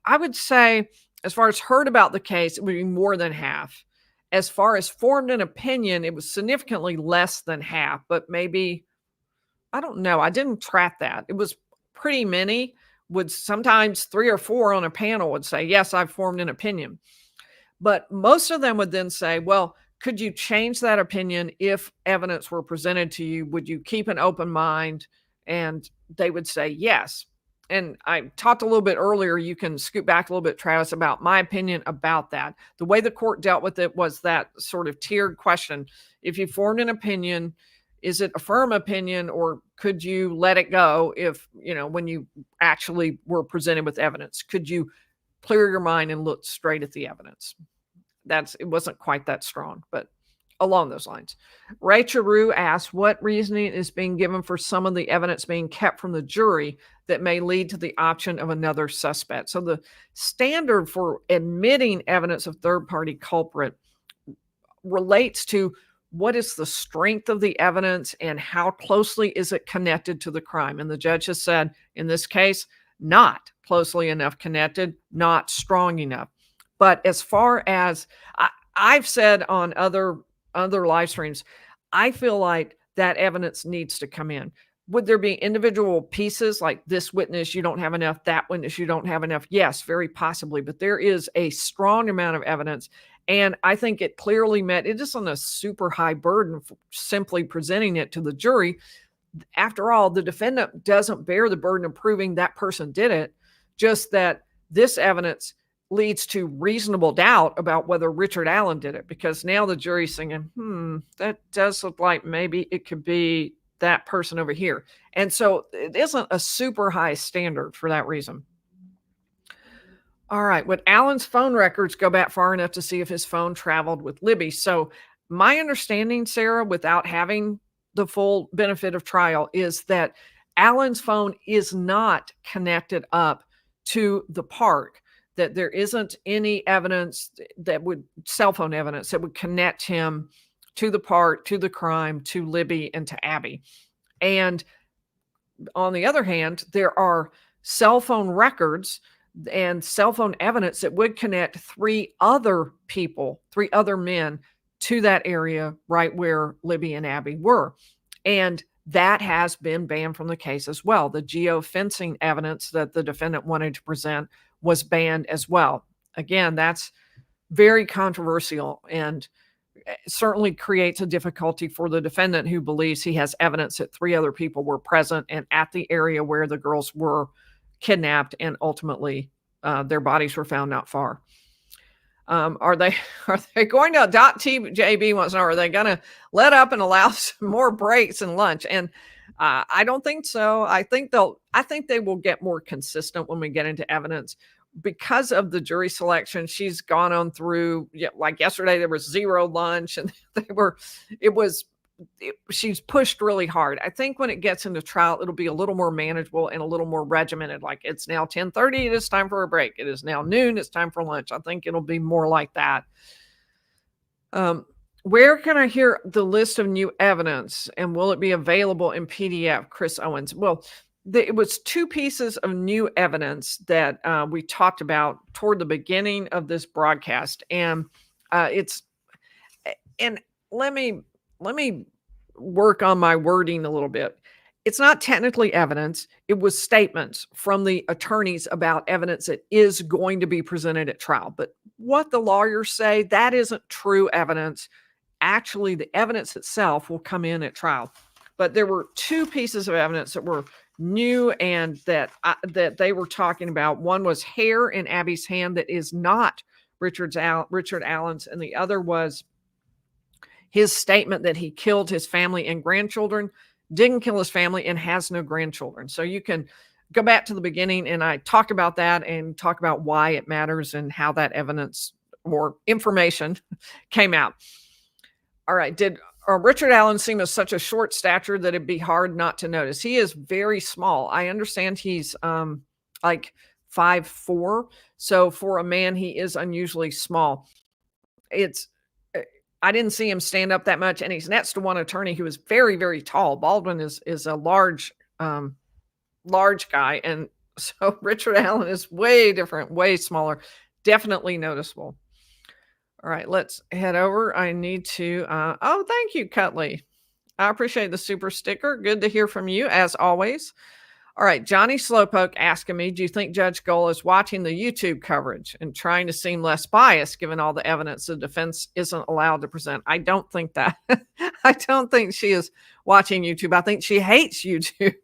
I would say, as far as heard about the case, it would be more than half. As far as formed an opinion, it was significantly less than half, but maybe, I don't know. I didn't track that. It was pretty many. Would sometimes 3 or 4 on a panel would say, yes, I've formed an opinion. But most of them would then say, well, could you change that opinion if evidence were presented to you? Would you keep an open mind? And they would say yes. And I talked a little bit earlier, you can scoot back a little bit, Travis, about my opinion about that. The way the court dealt with it was that sort of tiered question. If you formed an opinion, is it a firm opinion, or could you let it go if, when you actually were presented with evidence? Could you clear your mind and look straight at the evidence? It wasn't quite that strong, but along those lines. Rachel Rue asks, what reasoning is being given for some of the evidence being kept from the jury that may lead to the option of another suspect? So the standard for admitting evidence of third-party culprit relates to what is the strength of the evidence and how closely is it connected to the crime. And the judge has said, in this case, not closely enough connected, not strong enough. But as far as I've said on other live streams, I feel like that evidence needs to come in. Would there be individual pieces like this witness, you don't have enough, that witness, you don't have enough? Yes, very possibly. But there is a strong amount of evidence. And I think it clearly met, it is on a super high burden for simply presenting it to the jury. After all, the defendant doesn't bear the burden of proving that person did it, just that this evidence leads to reasonable doubt about whether Richard Allen did it, because now the jury's thinking, that does look like maybe it could be that person over here. And so it isn't a super high standard for that reason. All right. Would Allen's phone records go back far enough to see if his phone traveled with Libby? So my understanding, Sarah, without having the full benefit of trial, is that Allen's phone is not connected up to the park, that there isn't any evidence cell phone evidence that would connect him to the park, to the crime, to Libby, and to Abby. And on the other hand, there are cell phone records and cell phone evidence that would connect three other men to that area right where Libby and Abby were. And that has been banned from the case as well. The geofencing evidence that the defendant wanted to present was banned as well. Again, that's very controversial and certainly creates a difficulty for the defendant, who believes he has evidence that three other people were present and at the area where the girls were kidnapped, and ultimately their bodies were found not far. Are they going to adopt TJB wants to know, are they going to let up and allow some more breaks and lunch? And I don't think so. I think they will get more consistent when we get into evidence. Because of the jury selection, she's gone on through, like yesterday, there was zero lunch, and she's pushed really hard. I think when it gets into trial, it'll be a little more manageable and a little more regimented. Like, it's now 10:30, it is time for a break. It is now noon, it's time for lunch. I think it'll be more like that. Where can I hear the list of new evidence, and will it be available in PDF? Chris Owens. Well, it was two pieces of new evidence that we talked about toward the beginning of this broadcast. And let me work on my wording a little bit. It's not technically evidence. It was statements from the attorneys about evidence that is going to be presented at trial. But what the lawyers say, that isn't true evidence. Actually, the evidence itself will come in at trial. But there were two pieces of evidence that were new and that they were talking about. One was hair in Abby's hand that is not Richard Allen's, and the other was his statement that he killed his family and grandchildren, didn't kill his family, and has no grandchildren. So you can go back to the beginning, and I talked about that and talk about why it matters and how that evidence or information came out. All right. Did Richard Allen seem of such a short stature that it'd be hard not to notice? He is very small. I understand he's like 5'4". So for a man, he is unusually small. I didn't see him stand up that much, and he's next to one attorney who is very, very tall. Baldwin is a large guy, and so Richard Allen is way different, way smaller, definitely noticeable. All right, let's head over. I need to, oh, thank you, Cutley. I appreciate the super sticker. Good to hear from you, as always. All right, Johnny Slowpoke asking me, do you think Judge Gold is watching the YouTube coverage and trying to seem less biased given all the evidence the defense isn't allowed to present? I don't think that. I don't think she is watching YouTube. I think she hates YouTube.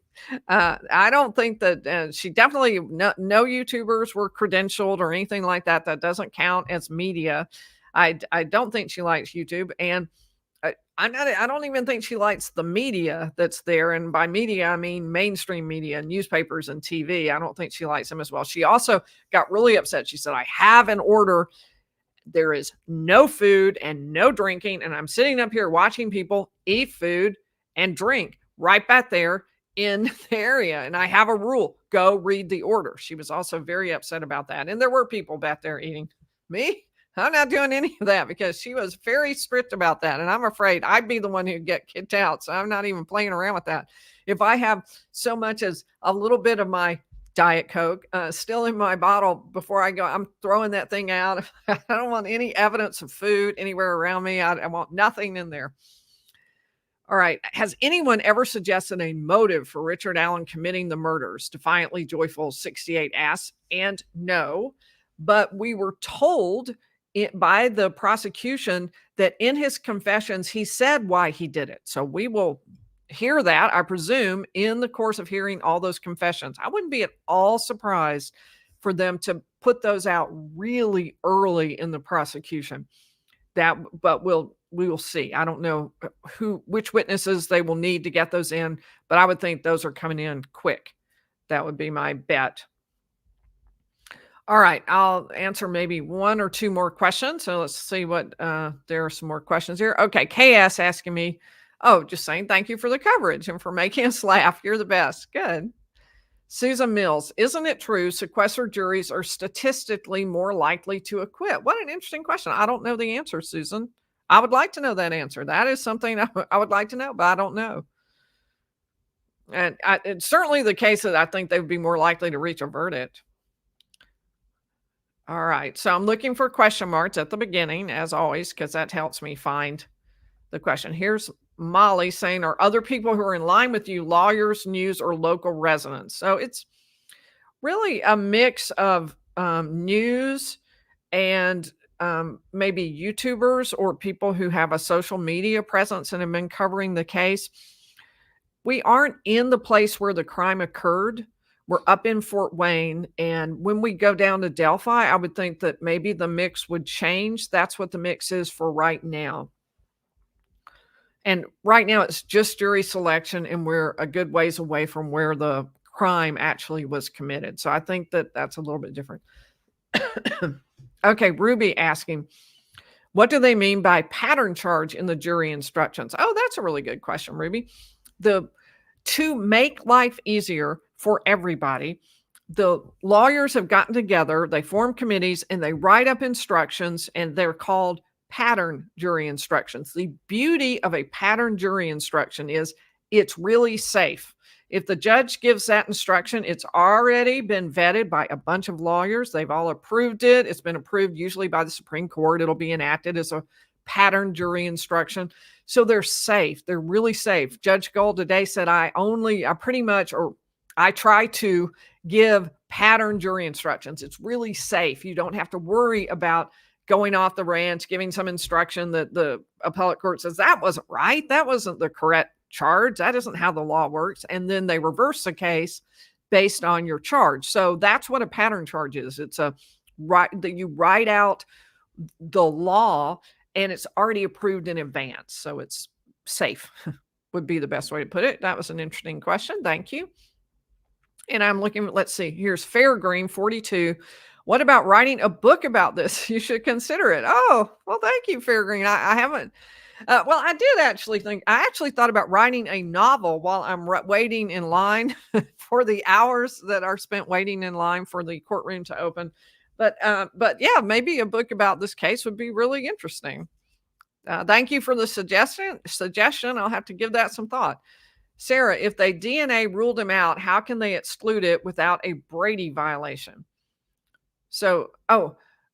I don't think that she definitely, no YouTubers were credentialed or anything like that. That doesn't count as media. I don't think she likes YouTube, and I don't even think she likes the media that's there. And by media, I mean mainstream media, newspapers and TV. I don't think she likes them as well. She also got really upset. She said, I have an order. There is no food and no drinking, and I'm sitting up here watching people eat food and drink right back there in the area. And I have a rule, go read the order. She was also very upset about that. And there were people back there eating. Me? I'm not doing any of that, because she was very strict about that. And I'm afraid I'd be the one who'd get kicked out. So I'm not even playing around with that. If I have so much as a little bit of my Diet Coke still in my bottle before I go, I'm throwing that thing out. I don't want any evidence of food anywhere around me. I want nothing in there. All right. Has anyone ever suggested a motive for Richard Allen committing the murders? Defiantly Joyful 68 asks. And no, but we were told by the prosecution that in his confessions, he said why he did it. So we will hear that, I presume, in the course of hearing all those confessions. I wouldn't be at all surprised for them to put those out really early in the prosecution. But we will see. I don't know which witnesses they will need to get those in, but I would think those are coming in quick. That would be my bet. All right, I'll answer maybe one or two more questions. So let's see what, there are some more questions here. Okay, KS asking me, just saying thank you for the coverage and for making us laugh. You're the best. Good. Susan Mills, isn't it true sequestered juries are statistically more likely to acquit? What an interesting question. I don't know the answer, Susan. I would like to know that answer. That is something I would like to know, but I don't know. And it's certainly the case that I think they would be more likely to reach a verdict. All right. So I'm looking for question marks at the beginning, as always, because that helps me find the question. Here's Molly saying, are other people who are in line with you lawyers, news, or local residents? So it's really a mix of news and maybe YouTubers or people who have a social media presence and have been covering the case. We aren't in the place where the crime occurred. We're up in Fort Wayne. And when we go down to Delphi, I would think that maybe the mix would change. That's what the mix is for right now. And right now it's just jury selection, and we're a good ways away from where the crime actually was committed. So I think that that's a little bit different. Okay, Ruby asking, what do they mean by pattern charge in the jury instructions? Oh, that's a really good question, Ruby. To make life easier for everybody, the lawyers have gotten together, they form committees, and they write up instructions, and they're called pattern jury instructions. The beauty of a pattern jury instruction is it's really safe. If the judge gives that instruction, it's already been vetted by a bunch of lawyers. They've all approved it. It's been approved usually by the Supreme Court. It'll be enacted as a pattern jury instruction. So they're safe. They're really safe. Judge Gold today said, I try to give pattern jury instructions. It's really safe. You don't have to worry about going off the ranch, giving some instruction that the appellate court says, that wasn't right. That wasn't the correct charge. That isn't how the law works. And then they reverse the case based on your charge. So that's what a pattern charge is. It's that you write out the law and it's already approved in advance. So it's safe would be the best way to put it. That was an interesting question. Thank you. And I'm looking, let's see, here's Fairgreen 42. What about writing a book about this? You should consider it. Oh, well, thank you, Fairgreen. I haven't. I actually thought about writing a novel while I'm waiting in line for the hours that are spent waiting in line for the courtroom to open. But yeah, maybe a book about this case would be really interesting. Thank you for the suggestion. I'll have to give that some thought. Sarah, if they DNA ruled him out, how can they exclude it without a Brady violation? So,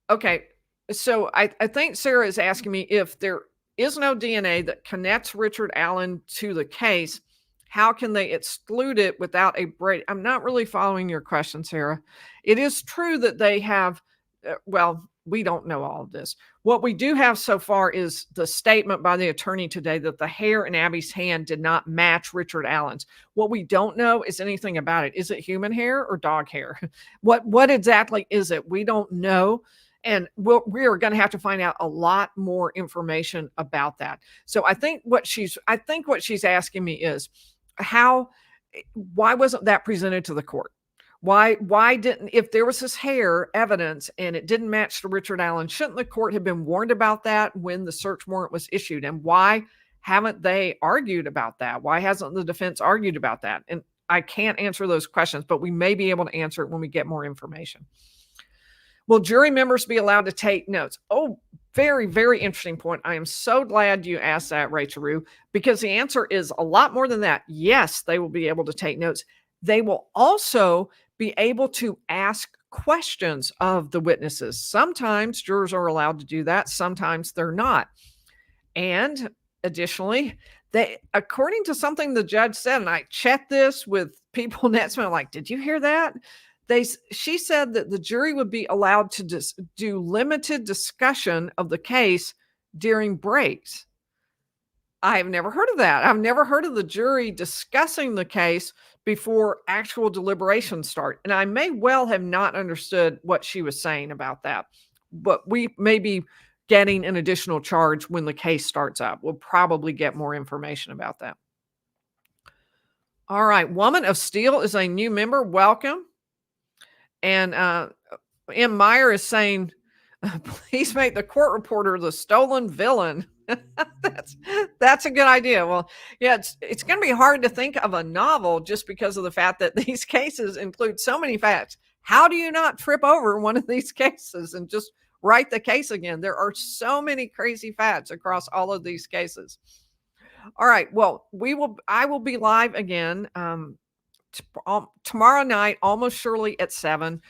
okay. So I think Sarah is asking me if there is no DNA that connects Richard Allen to the case, how can they exclude it without a Brady? I'm not really following your question, Sarah. It is true that they have, we don't know all of this. What we do have so far is the statement by the attorney today that the hair in Abby's hand did not match Richard Allen's. What we don't know is anything about it. Is it human hair or dog hair? What exactly is it? We don't know. And we are going to have to find out a lot more information about that. So I think what she's asking me is why wasn't that presented to the court? Why didn't, if there was this hair evidence and it didn't match to Richard Allen, shouldn't the court have been warned about that when the search warrant was issued? And why haven't they argued about that? Why hasn't the defense argued about that? And I can't answer those questions, but we may be able to answer it when we get more information. Will jury members be allowed to take notes? Oh, very, very interesting point. I am so glad you asked that, Rachel Rue, because the answer is a lot more than that. Yes, they will be able to take notes. They will also be able to ask questions of the witnesses. Sometimes jurors are allowed to do that. Sometimes they're not. And additionally, according to something the judge said, and I checked this with people next to me, I'm like, did you hear that? She said that the jury would be allowed to do limited discussion of the case during breaks. I have never heard of that. I've never heard of the jury discussing the case before actual deliberations start. And I may well have not understood what she was saying about that. But we may be getting an additional charge when the case starts up. We'll probably get more information about that. All right. Woman of Steel is a new member. Welcome. And M. Meyer is saying, please make the court reporter the stolen villain. That's that's a good idea. Well, yeah, it's going to be hard to think of a novel just because of the fact that these cases include so many facts. How do you not trip over one of these cases and just write the case again? There are so many crazy facts across all of these cases. All right. Well, I will be live again tomorrow night, almost surely at 7.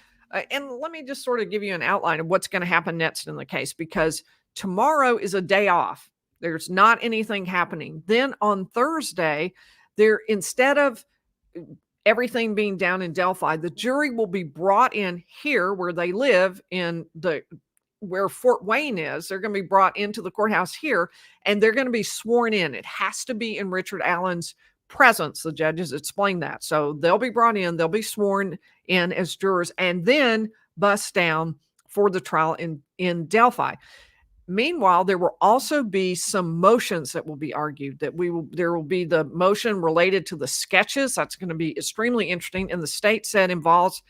And let me just sort of give you an outline of what's going to happen next in the case, because tomorrow is a day off. There's not anything happening. Then on Thursday, instead of everything being down in Delphi, the jury will be brought in here where they live where Fort Wayne is. They're going to be brought into the courthouse here, and they're going to be sworn in. It has to be in Richard Allen's presence. The judges explain that. So they'll be brought in, they'll be sworn in as jurors, and then bust down for the trial in Delphi. Meanwhile, there will also be some motions that will be argued. There will be the motion related to the sketches. That's going to be extremely interesting. And the state said involves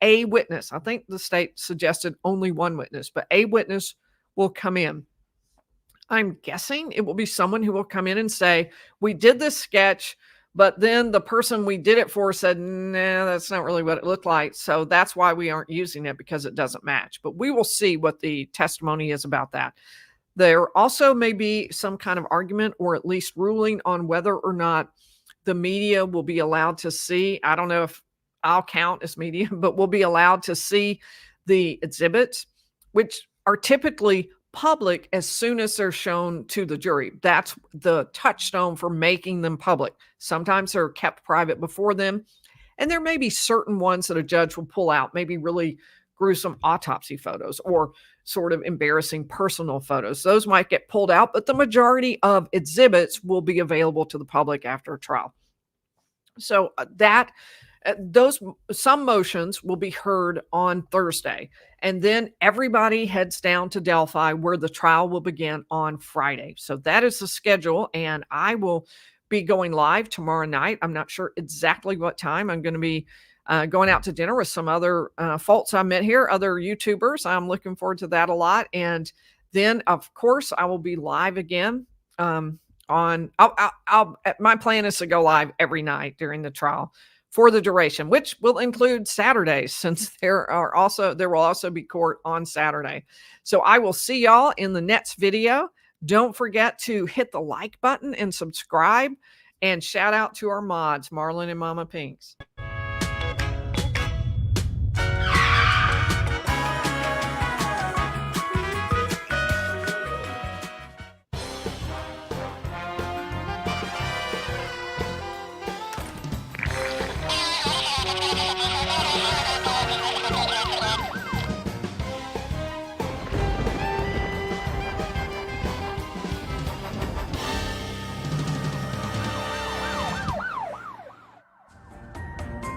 a witness. I think the state suggested only one witness, but a witness will come in. I'm guessing it will be someone who will come in and say, we did this sketch, but then the person we did it for said, nah, that's not really what it looked like. So that's why we aren't using it, because it doesn't match. But we will see what the testimony is about that. There also may be some kind of argument or at least ruling on whether or not the media will be allowed to see. I don't know if I'll count as media, but we'll be allowed to see the exhibits, which are typically public as soon as they're shown to the jury. That's the touchstone for making them public. Sometimes they're kept private before them. And there may be certain ones that a judge will pull out, maybe really gruesome autopsy photos or sort of embarrassing personal photos. Those might get pulled out, but the majority of exhibits will be available to the public after a trial. So some motions will be heard on Thursday, and then everybody heads down to Delphi where the trial will begin on Friday. So that is the schedule, and I will be going live tomorrow night. I'm not sure exactly what time. I'm going to be going out to dinner with some other folks I met here, other YouTubers. I'm looking forward to that a lot. And then, of course, I will be live again my plan is to go live every night during the trial for the duration, which will include Saturdays, since there will also be court on Saturday. So I will see y'all in the next video. Don't forget to hit the like button and subscribe, and shout out to our mods, Marlon and Mama Pinks.